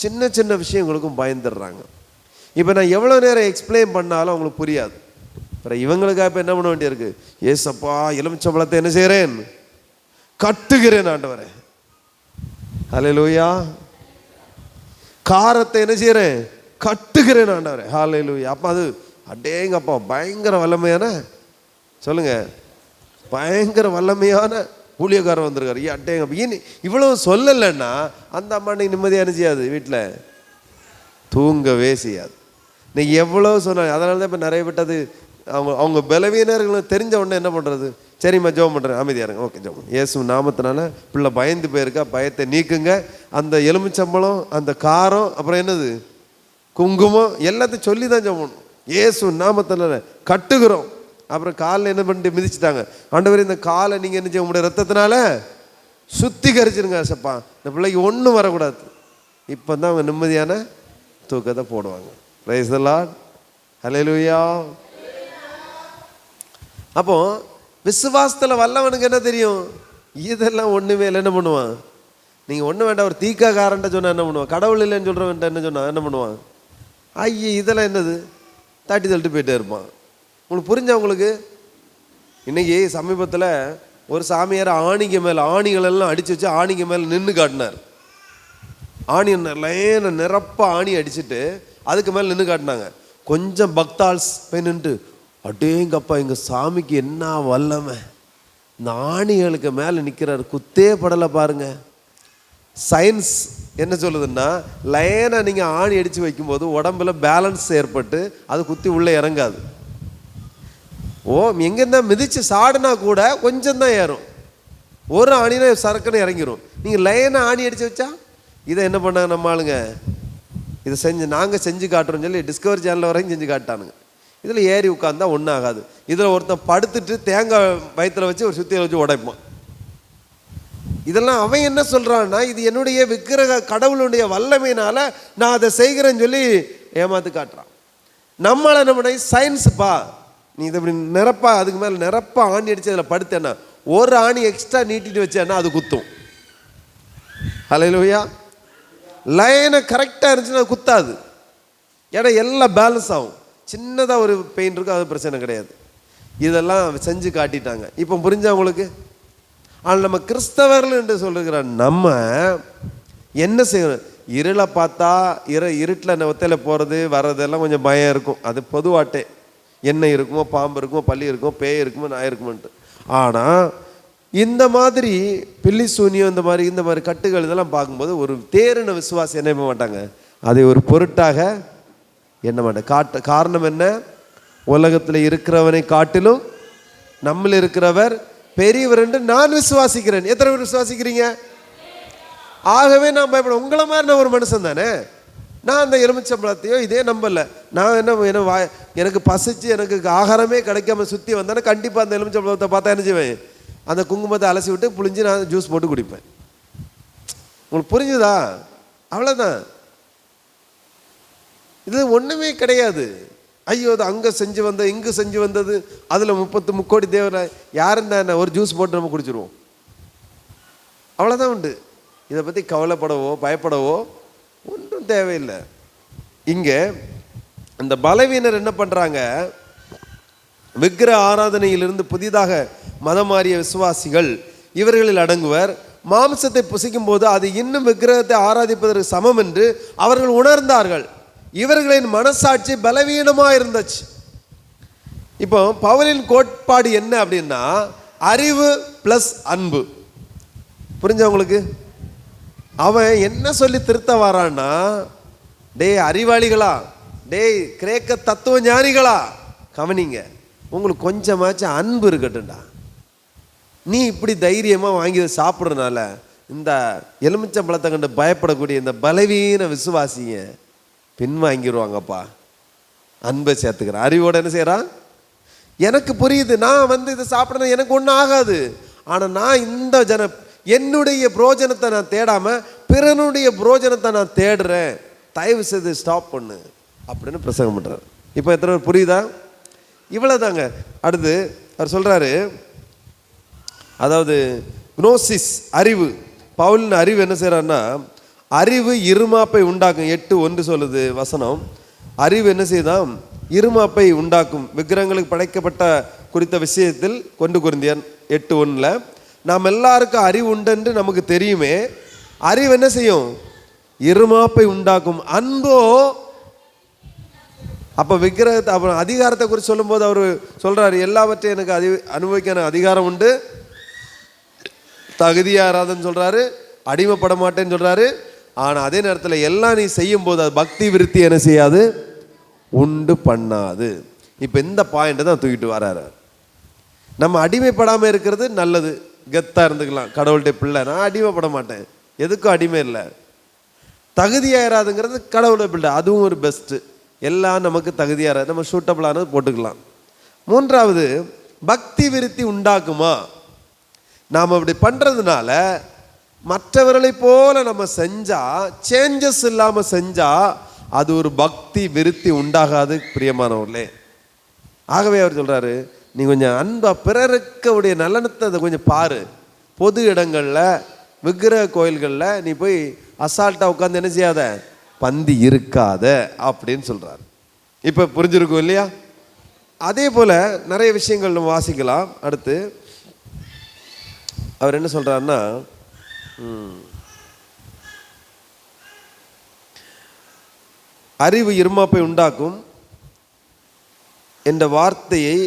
சின்ன சின்ன விஷயங்களுக்கும் பயந்துடுறாங்க. இப்போ நான் எவ்வளோ நேரம் எக்ஸ்பிளைன் பண்ணாலும் அவங்களுக்கு புரியாது. அப்புறம் இவங்களுக்காக இப்போ என்ன பண்ண வேண்டியிருக்கு, ஏசப்பா எலுமிச்சம்பழத்தை என்ன செய்கிறேன், கட்டுகிறேன் ஆண்டவரே, ஹல்லேலூயா, காரத்தை என்ன செய்கிறேன், கட்டுகிறேன் ஆண்டவரே, ஹல்லேலூயா. அப்போ அது அடேங்கப்பா பயங்கர வல்லமையான, சொல்லுங்க, பயங்கர வல்லமையான ஊழியக்காரன் வந்திருக்காரு, அடேங்கப்பா. இனி இவ்வளவு சொல்லலைன்னா அந்த அம்மா இன்னைக்கு நிம்மதியாக செய்யாது, வீட்டில் தூங்கவே செய்யாது. இன்னைக்கு எவ்வளோ சொன்னாங்க. அதனால தான் இப்போ நிறைய விட்டது அவங்க பலவீனர்களும் தெரிஞ்ச உடனே என்ன பண்ணுறது, சரிம்மா ஜெபம் பண்ணுறேன், அமைதியாக இருங்க, ஓகே ஜெபம், இயேசு நாமத்தினால பிள்ளை பயந்து போயிருக்கா, பயத்தை நீக்குங்க, அந்த எலுமிச்சம்பழம், அந்த காரம், அப்புறம் என்னது குங்குமம், எல்லாத்தையும் சொல்லி தான் ஜெபம் பண்ணணும். இயேசு நாமத்தினால கட்டுகிறோம். அப்புறம் காலில் என்ன பண்ணிட்டு மிதிச்சுட்டாங்க, ஆண்டவரே இந்த காலை நீங்கள் என்ன செய்ய, உங்களுடைய ரத்தத்தினால சுத்திகரிச்சிருங்க சப்பா, இந்த பிள்ளைக்கு ஒன்றும் வரக்கூடாது. இப்போ தான் அவங்க நிம்மதியான தூக்கத்தை போடுவாங்க. பிரைஸ் தி லார்ட், ஹல்லேலூயா. அப்போ விசுவாசத்தில் வல்லவனுக்கு என்ன தெரியும், இதெல்லாம் ஒன்றுமே இல்லை, என்ன பண்ணுவான், நீங்கள் ஒன்றும் வேண்டாம், ஒரு தீக்காக்காரன்ட்ட சொன்னால் என்ன பண்ணுவான், கடவுள் இல்லைன்னு சொல்கிறவன்ட்ட என்ன சொன்னா என்ன பண்ணுவான், ஐயே இதெல்லாம் என்னது, தட்டி தள்ளிட்டு போயிட்டே இருப்பான். உங்களுக்கு புரிஞ்சா உங்களுக்கு? இன்னைக்கு சமீபத்தில் ஒரு சாமியார் ஆணிக்கு மேலே ஆணிகளெல்லாம் அடித்து வச்சு ஆணிக்கு மேலே நின்று காட்டினார். ஆணி லைனை நிரப்ப ஆணி அடிச்சுட்டு அதுக்கு மேலே நின்று காட்டினாங்க. கொஞ்சம் பக்தால்ஸ் போய் நின்று, அடேங்கப்பா எங்கள் சாமிக்கு என்ன வல்லமை, இந்த ஆணிகளுக்கு மேலே நிற்கிறார், குத்தே படலை பாருங்க. சயின்ஸ் என்ன சொல்லுதுன்னா, லைனை நீங்கள் ஆணி அடித்து வைக்கும்போது உடம்புல பேலன்ஸ் ஏற்பட்டு அது குத்தி உள்ளே இறங்காது. ஓ எங்கேருந்தா மிதித்து சாடுனா கூட கொஞ்சம் தான் ஏறும், ஒரு ஆணினா சரக்குன்னு இறங்கிடும். நீங்கள் லைனை ஆணி அடித்து வச்சா இதை என்ன பண்ணாங்க நம்ம ஆளுங்க, இதை செஞ்சு நாங்கள் செஞ்சு காட்டுறோம்னு சொல்லி டிஸ்கவரி சேனலில் வரைக்கும் செஞ்சு காட்டானுங்க. இதில் ஏறி உட்காந்தா ஒன்றும் ஆகாது. இதில் ஒருத்தன் படுத்துட்டு தேங்காய் வயிற்றில் வச்சு ஒரு சுத்தியை வச்சு உடைப்பான். இதெல்லாம் அவன் என்ன சொல்கிறான்னா, இது என்னுடைய விக்கிரக கடவுளுடைய வல்லமையினால நான் அதை செய்கிறேன்னு சொல்லி ஏமாத்து காட்டுறான். நம்மளை என்ன பண்ண, சயின்ஸுப்பா, நீ இதை இப்படி நிரப்பா, அதுக்கு மேலே நிரப்பா ஆணி அடித்து அதில் படுத்தேன்னா ஒரு ஆணி எக்ஸ்ட்ரா நீட்டிட்டு வச்சேன்னா அது குத்தும். ஹல்லேலூயா. லைனை கரெக்டாக இருந்துச்சுன்னா அது குத்தாது, ஏன்னா எல்லாம் பேலன்ஸ் ஆகும். சின்னதாக ஒரு பெயின் இருக்கும், அது பிரச்சனை கிடையாது. இதெல்லாம் செஞ்சு காட்டிட்டாங்க. இப்போ புரிஞ்சவங்களுக்கு. ஆனால் நம்ம கிறிஸ்தவர்கள் என்று சொல்லுகிற நம்ம என்ன செய்யணும், இருளை பார்த்தா இருட்டில் ஒத்தையில் போகிறது வர்றதெல்லாம் கொஞ்சம் பயம் இருக்கும், அது பொதுவாட்டே. எண்ணெய் இருக்குமோ, பாம்பு இருக்குமோ, பள்ளி இருக்குமோ, பேய் இருக்குமோ, நாய் இருக்குமோன்ட்டு. ஆனால் இந்த மாதிரி பில்லி சூனியம், இந்த மாதிரி கட்டுகள் இதெல்லாம் பார்க்கும்போது ஒரு தேறின விசுவாசி என்ன பண்ண மாட்டாங்க, அதை ஒரு பொருட்டாக என்ன மாட்டாங்க. காரணம் என்ன? உலகத்தில் இருக்கிறவனை காட்டிலும் நம்மள இருக்கிறவர் பெரியவர் என்று நான் விசுவாசிக்கிறேன். எத்தனை பேர் விசுவாசிக்கிறீங்க? ஆகவே நான் பயப்பட, உங்களை மாதிரி நான் ஒரு மனுஷன் தானே. நான் அந்த எலுமிச்சம்பழத்தையோ இதே நம்பல. நான் என்ன எனக்கு பசிச்சு எனக்கு ஆகாரமே கிடைக்காம சுற்றி வந்தேன்னா கண்டிப்பாக அந்த எலுமிச்சம்பழத்தை பார்த்தா என்ன செய்வேன், அந்த குங்குமத்தை அலசி விட்டு புளிஞ்சு நான் ஜூஸ் போட்டு குடிப்பேன். உங்களுக்கு புரிஞ்சுதா? அவ்வளோதான். இது ஒன்றுமே கிடையாது. ஐயோ அது அங்கே செஞ்சு வந்தது, இங்கே செஞ்சு வந்தது, அதில் 30 முக்கோடி தேவரை யாருன்னா என்ன, ஒரு ஜூஸ் போட்டு நம்ம குடிச்சிருவோம், அவ்வளோதான் உண்டு. இதை பற்றி கவலைப்படவோ பயப்படவோ ஒன்றும் தேவையில்லை. இங்கே இந்த பலவீனர் என்ன பண்ணுறாங்க, விக்கிர ஆராதனையிலிருந்து புதிதாக மதம் மாறிய விசுவாசிகள் இவர்களில் அடங்குவர். மாம்சத்தை புசிக்கும் போது அது இன்னும் விக்கிரகத்தை ஆராதிப்பதற்கு சமம் என்று அவர்கள் உணர்ந்தார்கள். இவர்களின் மனசாட்சி பலவீனமாக இருந்துச்சு. இப்போ பவுலின் கோட்பாடு என்ன அப்படின்னா, அறிவு பிளஸ் அன்பு. புரிஞ்சவங்களுக்கு? அவன் என்ன சொல்லி திருத்த வரான்னா, டேய் அறிவாளிகளா, டேய் கிரேக்க தத்துவ ஞானிகளா, கவனிங்க, உங்களுக்கு கொஞ்சமாச்சும் அன்பு இருக்கட்டும்டா. நீ இப்படி தைரியமாக வாங்கி சாப்பிட்றதுனால இந்த எலுமிச்சம்பழத்தை கண்டு பயப்படக்கூடிய இந்த பலவீன விசுவாசிங்க பின்வாங்கிடுவாங்கப்பா. அன்பை சேர்த்துக்கிறேன். அறிவோட என்ன செய்கிறான், எனக்கு புரியுது, நான் இதை சாப்பிட்றேன் எனக்கு ஒன்றும் ஆகாது, ஆனால் நான் இந்த என்னுடைய புரோஜனத்தை நான் தேடாமல் பிறனுடைய புரோஜனத்தை நான் தேடுறேன், தயவு செய்து ஸ்டாப் பண்ணு அப்படின்னு பிரசங்கம் பண்ணுறாரு. இப்போ எத்தனை பேர் புரியுதா? இவ்வளோதாங்க. அடுத்து அவர் சொல்கிறாரு, அதாவது குனோசிஸ் அறிவு. பவுலின் அறிவு என்ன செய்கிறாருன்னா, அறிவு இருமாப்பை உண்டாக்கும். 8:1 சொல்லுது வசனம். அறிவு என்ன செய்தாம், இருமாப்பை உண்டாக்கும். விக்கிரகங்களுக்கு படைக்கப்பட்ட குறித்த விஷயத்தில் 1 கொரிந்தியர் 8:1 நாம் எல்லாருக்கும் அறிவு உண்டென்று நமக்கு தெரியுமே, அறிவு என்ன செய்யும், இருமாப்பை உண்டாக்கும். அன்போ, அப்போ விக்கிரகத்தை அப்புறம் அதிகாரத்தை குறித்து சொல்லும்போது அவர் சொல்கிறார், எல்லாவற்றையும் எனக்கு அனுபவிக்க அதிகாரம் உண்டு, தகுதியாராதன்னு சொல்கிறாரு, அடிமைப்பட மாட்டேன்னு சொல்கிறாரு. ஆனால் அதே நேரத்தில் எல்லாம் நீ செய்யும் போது அது பக்தி விருத்தி என்ன செய்யாது, உண்டு பண்ணாது. இப்போ இந்த பாயிண்ட்டை தான் தூக்கிட்டு வராரு. நம்ம அடிமைப்படாமல் இருக்கிறது நல்லது, கெத்தாக இருந்துக்கலாம், கடவுள்கிட்ட பிள்ளை, நான் அடிமைப்பட மாட்டேன், எதுக்கும் அடிமை இல்லை. தகுதியாராதுங்கிறது கடவுளை பிள்ளை, அதுவும் ஒரு பெஸ்ட்டு. எல்லாம் நமக்கு தகுதியாராது, நம்ம சூட்டபிளானது போட்டுக்கலாம். 3வது பக்தி விருத்தி உண்டாக்குமா. நாம் அப்படி பண்ணுறதுனால மற்றவர்களை போல நம்ம செஞ்சால், சேஞ்சஸ் இல்லாமல் செஞ்சால் அது ஒரு பக்தி விருத்தி உண்டாகாது பிரியமானவர்களே. ஆகவே அவர் சொல்கிறாரு, நீ கொஞ்சம் அன்பா பிறருக்குடைய நலனத்தை அதை கொஞ்சம் பாரு. பொது இடங்களில் விக்கிரக கோயில்களில் நீ போய் அசால்ட்டாக உட்காந்து என்ன செய்யாத, பந்தி இருக்காத அப்படின்னு சொல்கிறார். இப்போ புரிஞ்சிருக்கும் இல்லையா? அதே போல் நிறைய விஷயங்கள் நம்ம வாசிக்கலாம். அடுத்து அவர் என்ன சொல்கிறாருன்னா, அறிவு இருமாப்பை உண்டாக்கும் என்ற வார்த்தையை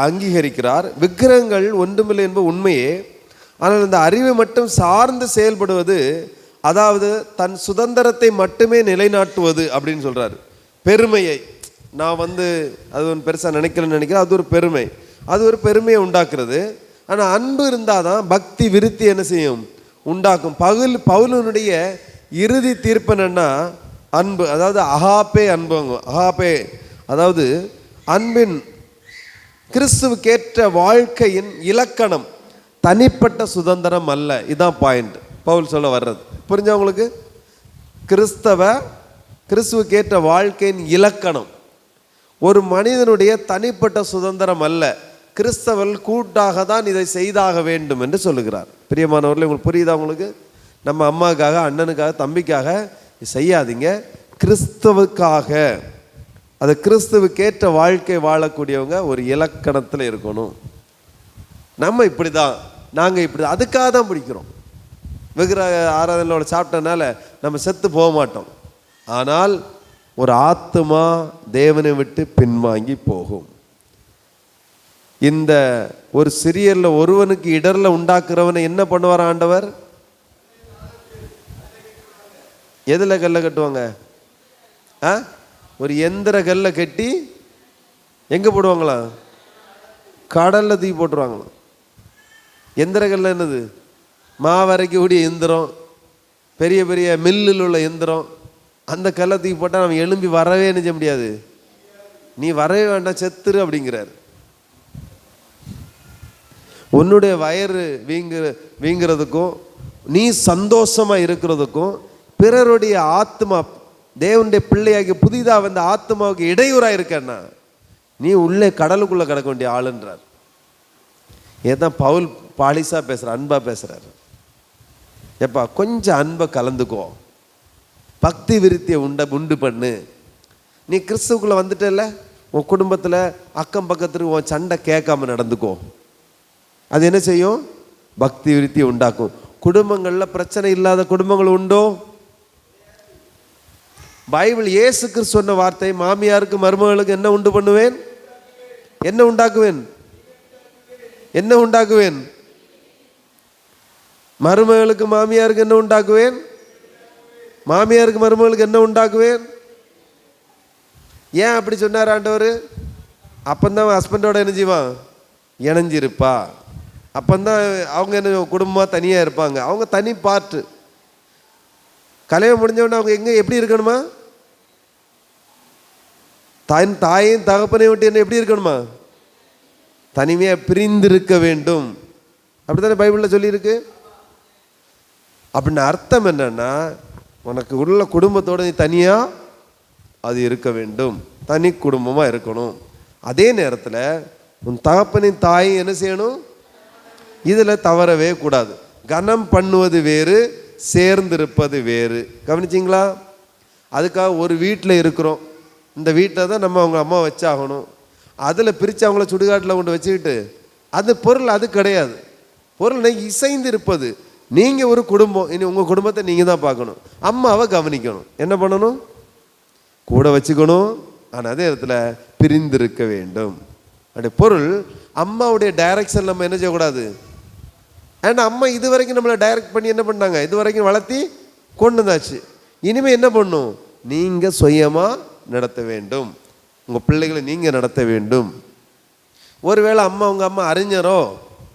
அங்கீகரிக்கிறார். விக்கிரகங்கள் ஒன்றுமில்லை என்பது உண்மையே, ஆனால் இந்த அறிவை மட்டும் சார்ந்து செயல்படுவது, அதாவது தன் சுதந்திரத்தை மட்டுமே நிலைநாட்டுவது அப்படின்னு சொல்கிறார். பெருமையை நான் அது ஒன்று பெருசாக நினைக்கிறேன், அது ஒரு பெருமை, அது ஒரு பெருமையை உண்டாக்குறது. ஆனால் அன்பு இருந்தால் தான் பக்தி விருத்தி என்ன செய்யும், உண்டாக்கும். பவுலினுடைய இறுதி தீர்ப்பு என்னன்னா அன்பு, அதாவது அகாப்பே அன்புங்க. அகாப்பே அதாவது அன்பின் கிறிஸ்துவுக்கேற்ற வாழ்க்கையின் இலக்கணம் தனிப்பட்ட சுதந்திரம் அல்ல. இதுதான் பாயிண்ட் பவுல் சொல்ல வர்றது. புரிஞ்சவங்களுக்கு? கிறிஸ்துவுக்கேற்ற வாழ்க்கையின் இலக்கணம் ஒரு மனிதனுடைய தனிப்பட்ட சுதந்திரம் அல்ல, கிறிஸ்தவர்கள் கூட்டாக தான் இதை செய்தாக வேண்டும் என்று சொல்லுகிறார். பிரியமானவர்களே, உங்களுக்கு புரியுதா? உங்களுக்கு நம்ம அம்மாவுக்காக, அண்ணனுக்காக, தம்பிக்காக செய்யாதீங்க, கிறிஸ்தவுக்காக. அது கிறிஸ்துவுக்கேற்ற வாழ்க்கை வாழக்கூடியவங்க ஒரு இலக்கணத்தில் இருக்கணும். நம்ம இப்படி தான், நாங்கள் இப்படி தான், அதுக்காக தான் பிடிக்கிறோம். விக்கிரக ஆராதனையோட சாப்பிட்டனால நம்ம செத்து போக மாட்டோம். ஆனால் ஒரு ஆத்மா தேவனை விட்டு பின்வாங்கி போகும். இந்த ஒரு சிறியர்ல ஒருவனுக்கு இடர்ல உண்டாக்குறவனை என்ன பண்ணுவார் ஆண்டவர்? எதுல கல்ல கட்டுவாங்க? ஒரு எந்திர கல்ல கட்டி எங்க போடுவாங்களா? கடல்ல தூக்கி போட்டுருவாங்களாம். எந்திர கல்ல என்னது? மாவரைக்கக்கூடிய எந்திரம், பெரிய பெரிய மில்லில் உள்ள எந்திரம். அந்த கல்லை தூக்கி போட்டால் நம்ம எழும்பி வரவே நினைச்ச முடியாது. நீ வரவே வேண்டாம், செத்துரு அப்படிங்கிறார். உன்னுடைய வயிறு வீங்கிறதுக்கும் நீ சந்தோஷமா இருக்கிறதுக்கும் பிறருடைய ஆத்மா, தேவனுடைய பிள்ளையாகி புதிதாக வந்த ஆத்மாவுக்கு இடையூறா இருக்கன்னா நீ உள்ளே கடலுக்குள்ள கிடக்க வேண்டிய ஆளுன்றார். ஏதான் பவுல் பாலிசா பேசுற, அன்பா பேசுறாரு. எப்பா கொஞ்சம் அன்பை கலந்துக்கோ, பக்தி விருத்தியை உண்டு பண்ணு. நீ கிறிஸ்துக்குள்ள வந்துட்டல, உன் குடும்பத்தில் அக்கம் பக்கத்துக்கு உன் சண்டை கேட்காம நடந்துக்கோ. அது என்ன செய்யும்? பக்தி விருத்தியை உண்டாக்கும். குடும்பங்களில் பிரச்சனை இல்லாத குடும்பங்கள் உண்டோ? பைபிள் இயேசு கிறிஸ்து சொன்ன வார்த்தை, மாமியாருக்கு மருமகளுக்கு என்ன உண்டு பண்ணுவேன்? என்ன உண்டாக்குவேன்? என்ன உண்டாக்குவேன்? மருமகளுக்கு மாமியாருக்கு என்ன உண்டாக்குவேன்? மாமியாருக்கு மருமகளுக்கு என்ன உண்டாக்குவேன்? ஏன் அப்படி சொன்னார் ஆண்டவர்? அப்பந்தான் ஹஸ்பண்டோட என்ன செய்வான்? இணைஞ்சிருப்பா. அப்பந்தான் அவங்க என்ன குடும்பமாக தனியாக இருப்பாங்க. அவங்க தனி பார்ட்டு. கல்யாணம் முடிஞ்சவொடனே அவங்க எங்கே எப்படி இருக்கணுமா? தாயும் தகப்பனையும் விட்டு என்ன எப்படி இருக்கணுமா? தனிமையாக பிரிந்திருக்க வேண்டும். அப்படித்தானே பைபிளில் சொல்லியிருக்கு. அப்படின்னு அர்த்தம் என்னன்னா, உனக்கு உள்ள குடும்பத்தோடு நீ தனியாக அது இருக்க வேண்டும், தனி குடும்பமாக இருக்கணும். அதே நேரத்தில் உன் தகப்பனின் தாயும் என்ன செய்யணும்? இதில் தவறவே கூடாது. கனம் பண்ணுவது வேறு, சேர்ந்திருப்பது வேறு. கவனிச்சிங்களா? அதுக்காக ஒரு வீட்டில் இருக்கிறோம், இந்த வீட்டில் தான் நம்ம அவங்க அம்மா வச்சாகணும், அதில் பிரித்து அவங்கள சுடுகாட்டில் கொண்டு வச்சுக்கிட்டு அது பொருள் அது கிடையாது. பொருள் இசைந்து இருப்பது. நீங்கள் ஒரு குடும்பம், இனி உங்கள் குடும்பத்தை நீங்கள் தான் பார்க்கணும். அம்மாவை கவனிக்கணும். என்ன பண்ணணும்? கூட வச்சுக்கணும். ஆனால் அதே இடத்துல பிரிந்திருக்க வேண்டும். அப்படி பொருள் அம்மாவுடைய டைரக்ஷன் நம்ம என்ன செய்யக்கூடாது. ஏன்னா அம்மா இது வரைக்கும் நம்மளை டைரக்ட் பண்ணி என்ன பண்ணாங்க? இது வரைக்கும் வளர்த்தி கொண்டு வந்தாச்சு. இனிமேல் என்ன பண்ணும்? நீங்கள் சுயமாக நடத்த வேண்டும். உங்கள் பிள்ளைகளை நீங்கள் நடத்த வேண்டும். ஒருவேளை உங்கள் அம்மா அறிஞரோ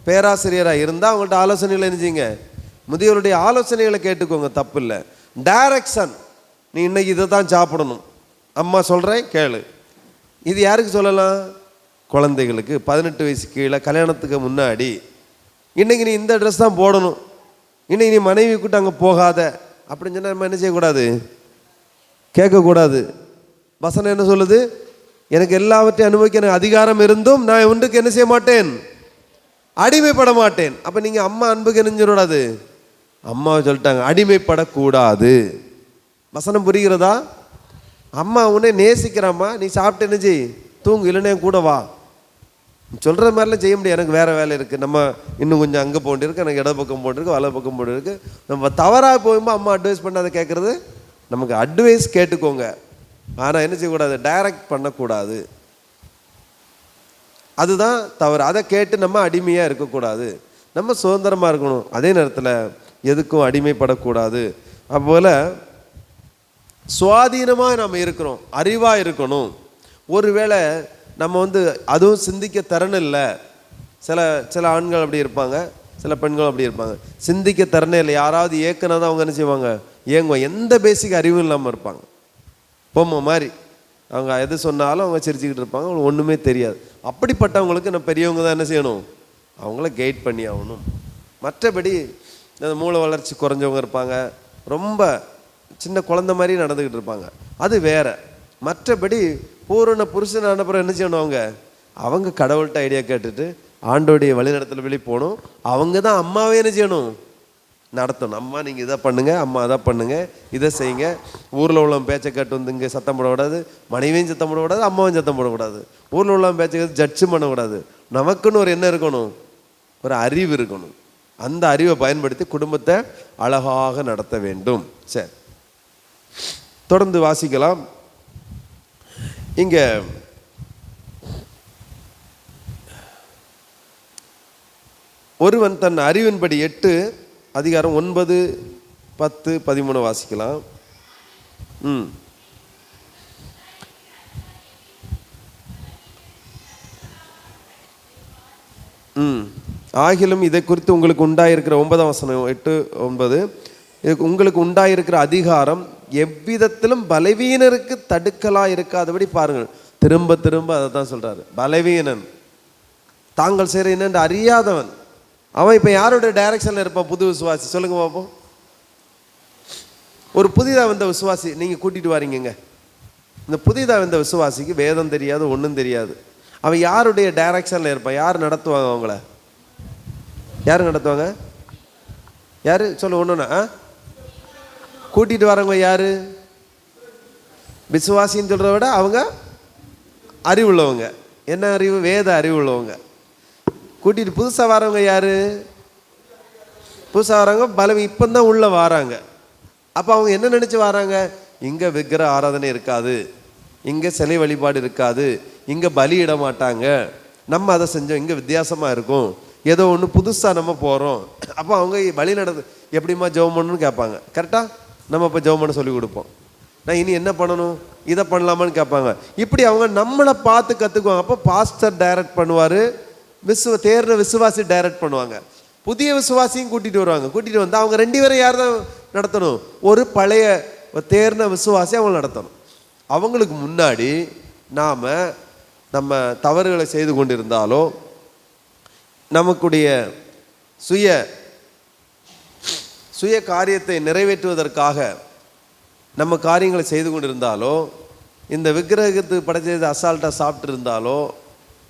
பேராசிரியராக இருந்தால் அவங்கள்ட்ட ஆலோசனைகளை நினைச்சிங்க, முதியோருடைய ஆலோசனைகளை கேட்டுக்கோங்க, தப்பு இல்லை. டைரக்ஷன், நீ இன்னைக்கு இதை தான் சாப்பிடணும், அம்மா சொல்கிறேன் கேளு. இது யாருக்கு சொல்லலாம்? குழந்தைகளுக்கு 18 வயசு கீழே, கல்யாணத்துக்கு முன்னாடி. இன்றைக்கி நீ இந்த ட்ரெஸ் தான் போடணும், இன்றைக்கி நீ மனைவி கூட்ட அங்கே போகாத அப்படின்னு சொன்னால் நம்ம என்ன செய்யக்கூடாது? கேட்கக்கூடாது. வசனம் என்ன சொல்லுது? எனக்கு எல்லாவற்றையும் அனுபவிக்க எனக்கு அதிகாரம் இருந்தும் நான் ஒன்றுக்கு என்ன செய்ய மாட்டேன்? அடிமைப்பட மாட்டேன். அப்போ நீங்கள் அம்மா அன்புக்கு என்ன சொல்லக்கூடாது? அம்மாவை சொல்லிட்டாங்க அடிமைப்படக்கூடாது. வசனம் புரிகிறதா? அம்மா உன்னை நேசிக்கிறாம்மா, நீ சாப்பிட்டு என்ன செய், தூங்கு, இல்லைன்னா கூட வா. சொல்கிற மாதிரிலாம் செய்ய முடியாது, எனக்கு வேறு வேலை இருக்குது, நம்ம இன்னும் கொஞ்சம் அங்கே போண்டிருக்கு, எனக்கு இட பக்கம் போட்டிருக்கு, வலை பக்கம் போட்டிருக்கு. நம்ம தவறாக போகும்போது அம்மா அட்வைஸ் பண்ணாத கேட்குறது. நமக்கு அட்வைஸ் கேட்டுக்கோங்க, ஆனால் என்ன செய்யக்கூடாது? டைரக்ட் பண்ணக்கூடாது. அதுதான் தவறு. அதை கேட்டு நம்ம அடிமையாக இருக்கக்கூடாது. நம்ம சுதந்திரமாக இருக்கணும். அதே நேரத்தில் எதுக்கும் அடிமைப்படக்கூடாது. அதுபோல் சுவாதீனமாக நம்ம இருக்கிறோம், அறிவாக இருக்கணும். ஒருவேளை நம்ம அதுவும் சிந்திக்க திறன் இல்லை. சில ஆண்கள் அப்படி இருப்பாங்க, சில பெண்கள் அப்படி இருப்பாங்க. சிந்திக்க திறனே இல்லை. யாராவது ஏக்குனா தான் அவங்க என்ன செய்வாங்க? ஏங்குவாங்க. எந்த பேசிக் அறிவும் இல்லாமல் இருப்பாங்க. பொம்மை மாதிரி அவங்க எது சொன்னாலும் அவங்க சிரிச்சுக்கிட்டு இருப்பாங்க, அவங்களுக்கு ஒன்றுமே தெரியாது. அப்படிப்பட்டவங்களுக்கு நம்ம பெரியவங்க தான் என்ன செய்யணும்? அவங்கள கைட் பண்ணி ஆகணும். மற்றபடி மூளை வளர்ச்சி குறைஞ்சவங்க இருப்பாங்க, ரொம்ப சின்ன குழந்தை மாதிரி நடந்துக்கிட்டு இருப்பாங்க, அது வேற. மற்றபடி பூரண புருஷன் அனுப்புகிற என்ன செய்யணும்? அவங்க கடவுள்கிட்ட ஐடியா கேட்டுட்டு ஆண்டோடைய வழிநடத்தல வெளியே போகணும். அவங்க தான் அம்மாவே என்ன செய்யணும்? நடத்தணும். அம்மா நீங்கள் இதை பண்ணுங்கள், அம்மா அதை பண்ணுங்கள், இதை செய்யுங்க. ஊரில் உள்ளவன் பேச்சை கேட்டு இங்கே சத்தம் போடக்கூடாது, மனைவியும் சத்தம் போடக்கூடாது, அம்மாவும் சத்தம் போடக்கூடாது. ஊரில் உள்ளவன் பேச்சை கேட்டு ஜட்ஜும் பண்ணக்கூடாது. நமக்குன்னு ஒரு என்ன இருக்கணும்? ஒரு அறிவு இருக்கணும். அந்த அறிவை பயன்படுத்தி குடும்பத்தை அழகாக நடத்த வேண்டும். சரி, தொடர்ந்து வாசிக்கலாம். இங்கே ஒருவன் தன் அறிவின்படி 8 அதிகாரம் 9, 10, 13 வாசிக்கலாம். ஆகிலும் இதை குறித்து உங்களுக்கு உண்டாயிருக்கிற 9ஆம் வசனம் 8, 9 உங்களுக்கு உண்டாயிருக்கிற அதிகாரம் எவ்விதத்திலும் பலவீனருக்கு தடுக்கலா இருக்காதபடி பாருங்கள். திரும்ப திரும்ப அதை தான் சொல்றாரு. பலவீனன், தாங்கள் செய்கிற என்னென்று அறியாதவன், அவன் இப்போ யாருடைய டைரக்ஷனில் இருப்பான்? புது விசுவாசி. சொல்லுங்க பார்ப்போம். ஒரு புதிதாக வந்த விசுவாசி நீங்கள் கூட்டிகிட்டு வாரீங்க. இந்த புதிதாக வந்த விசுவாசிக்கு வேதம் தெரியாது, ஒன்றும் தெரியாது. அவன் யாருடைய டைரக்ஷனில் இருப்பான்? யார் நடத்துவாங்க அவங்கள? யார் நடத்துவாங்க? யார் சொல்ல? ஒன்றுண்ணா கூட்டிகிட்டு வரவங்க யார்? விசுவாசின்னு சொல்கிறத விட அவங்க அறிவுள்ளவங்க. என்ன அறிவு? வேத அறிவு உள்ளவங்க. கூட்டிகிட்டு புதுசாக வரவங்க யார்? புதுசாக வரவங்க பலம் இப்போ தான் உள்ளே வராங்க. அப்போ அவங்க என்ன நினச்சி வராங்க? இங்கே விக்கிரக ஆராதனை இருக்காது, இங்கே சிலை வழிபாடு இருக்காது, இங்கே பலியிட மாட்டாங்க, நம்ம அதை செஞ்சோம், இங்கே வித்தியாசமாக இருக்கும், ஏதோ ஒன்று புதுசாக நம்ம போகிறோம். அப்போ அவங்க வழி நடந்து எப்படிம்மா ஜெபம் பண்ணணும்னு கேட்பாங்க. கரெக்டாக நம்ம இப்போ ஜெபம் பண்ண சொல்லி கொடுப்போம். நான் இனி என்ன பண்ணணும், இதை பண்ணலாமான்னு கேட்பாங்க. இப்படி அவங்க நம்மளை பார்த்து கற்றுக்குவாங்க. அப்போ பாஸ்டர் டைரக்ட் பண்ணுவார், தேர்ந்த விசுவாசி டைரக்ட் பண்ணுவாங்க, புதிய விசுவாசியும் கூட்டிகிட்டு வருவாங்க. கூட்டிகிட்டு வந்து அவங்க 2 பேரும் யார் தான் நடத்தணும்? ஒரு பழைய தேர்ந்த விசுவாசி அவங்க நடத்தணும். அவங்களுக்கு முன்னாடி நம்ம தவறுகளை செய்து கொண்டிருந்தாலோ, நமக்குடைய சுய காரியத்தை நிறைவேற்றுவதற்காக நம்ம காரியங்களை செய்து கொண்டிருந்தாலோ, இந்த விக்கிரகத்துக்கு படைச்சது அசால்ட்டாக சாப்பிட்டு இருந்தாலோ,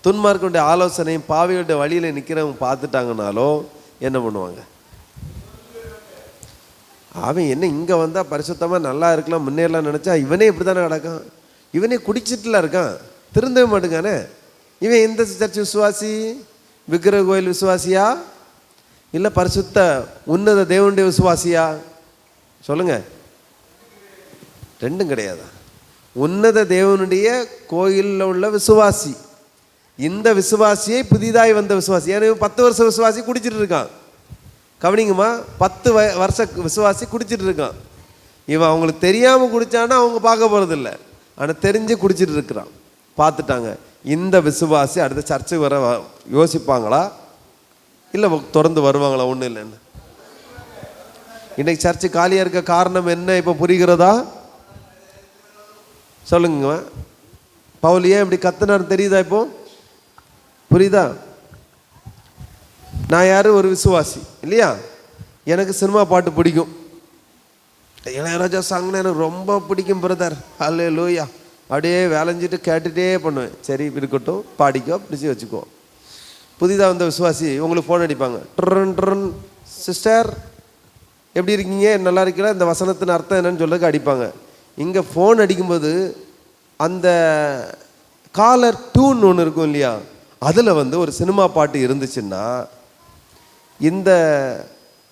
துன்மார்க்கனுடைய ஆலோசனையும் பாவிகளுடைய வழியில் நிற்கிறவங்க பார்த்துட்டாங்கனாலோ என்ன பண்ணுவாங்க? அவன் என்ன இங்கே வந்தால் பரிசுத்தமாக நல்லா இருக்கலாம், முன்னேறலாம் நினச்சா இவனே இப்படி தானே கிடக்கான், இவனே குடிச்சிட்டுல இருக்கான், திருந்தவே மாட்டேங்கானே. இவன் எந்த சர்ச் விசுவாசி? விக்கிரக கோயில் விசுவாசியா இல்லை பரிசுத்த உன்னத தேவனுடைய விசுவாசியா? சொல்லுங்க. ரெண்டும் கிடையாதா? உன்னத தேவனுடைய கோயிலில் உள்ள விசுவாசி. இந்த விசுவாசியை புதிதாய் வந்த விசுவாசி. ஏன்னா 10 வருஷ விசுவாசி குடிச்சிட்டு இருக்கான். கவனிங்கம்மா, 10 வருஷ விசுவாசி குடிச்சிட்டு இருக்கான். இவன் அவங்களுக்கு தெரியாமல் குடித்தான்னா அவங்க பார்க்க போகிறதில்ல, ஆனால் தெரிஞ்சு குடிச்சிட்டு இருக்கிறான். பார்த்துட்டாங்க. இந்த விசுவாசி அடுத்த சர்ச்சுக்கு வர யோசிப்பாங்களா இல்லை தொடர்ந்து வருவாங்களா? ஒன்றும் இல்லைன்னு. இன்னைக்கு சர்ச்சு காலியாக இருக்க காரணம் என்ன இப்போ புரிகிறதா? சொல்லுங்க. பவுல் ஏன் இப்படி கத்துனார் தெரியுதா? இப்போ புரியுதா? நான் யாரு? ஒரு விசுவாசி இல்லையா? எனக்கு சினிமா பாட்டு பிடிக்கும், இளையராஜா சாங்னா எனக்கு ரொம்ப பிடிக்கும் பிரதர், அல்லேலூயா, அப்படியே வேலைஞ்சிட்டு கேட்டுகிட்டே பண்ணுவேன். சரி இருக்கட்டும், பாடிக்கோ, பிடிச்சி வச்சுக்கோ. புதிதாக வந்த விசுவாசி உங்களுக்கு ஃபோன் அடிப்பாங்க. ட்ரன் சிஸ்டர் எப்படி இருக்கீங்க, நல்லா இருக்கீங்களா, இந்த வசனத்தின் அர்த்தம் என்னன்னு சொல்றதுக்கு அடிப்பாங்க. இங்கே ஃபோன் அடிக்கும்போது அந்த காலர் டியூன் ஒன்று இருக்கும் இல்லையா, அதில் வந்து ஒரு சினிமா பாட்டு இருந்துச்சுன்னா இந்த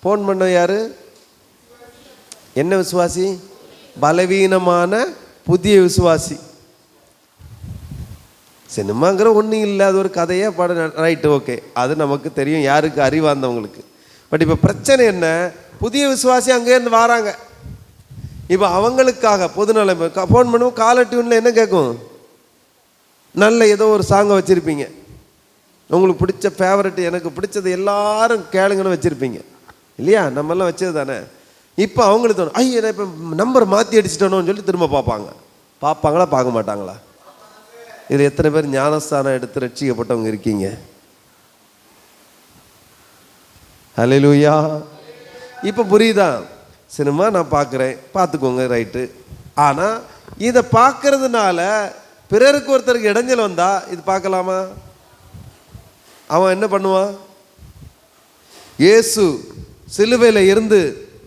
ஃபோன் பண்ண யார்? என்ன விசுவாசி? பலவீனமான புதிய விசுவாசி. சினிமாங்கிற ஒன்றும் இல்லை, அது ஒரு கதையே படம், ரைட்டு, ஓகே, அது நமக்கு தெரியும், யாருக்கு அறிவார்ந்தவங்களுக்கு. பட் இப்போ பிரச்சனை என்ன? புதிய விசுவாசி அங்கேருந்து வராங்க. இப்போ அவங்களுக்காக பொதுநலம் ஃபோன் பண்ணுவோம். காலர் டியூனில் என்ன கேட்கும்? நல்ல ஏதோ ஒரு சாங்கை வச்சுருப்பீங்க, உங்களுக்கு பிடிச்ச ஃபேவரட், எனக்கு பிடிச்சது எல்லாரும் கேளுங்கன்னு வச்சுருப்பீங்க இல்லையா? நம்மெல்லாம் வச்சது தானே. இப்போ அவங்களுக்கு தோணும், ஐயோ நான் இப்போ நம்பர் மாற்றி அடிச்சிட்டோன்னு சொல்லி திரும்ப பார்ப்பாங்க. பார்ப்பாங்களா? பார்க்க மாட்டாங்களா? இது எத்தனை பேர் ஞானஸ்தானம் எடுத்து ரட்சிக்கப்பட்டவங்க இருக்கீங்க? ஹல்லேலூயா. இப்போ புரியுதா? சினிமா நான் பார்க்குறேன், பார்த்துக்கோங்க, ரைட்டு. ஆனால் இதை பார்க்கறதுனால பிறருக்கு ஒருத்தருக்கு இடைஞ்சல் வந்தா இது பார்க்கலாமா? அவன் என்ன பண்ணுவான்? இயேசு சிலுவையில் இருந்து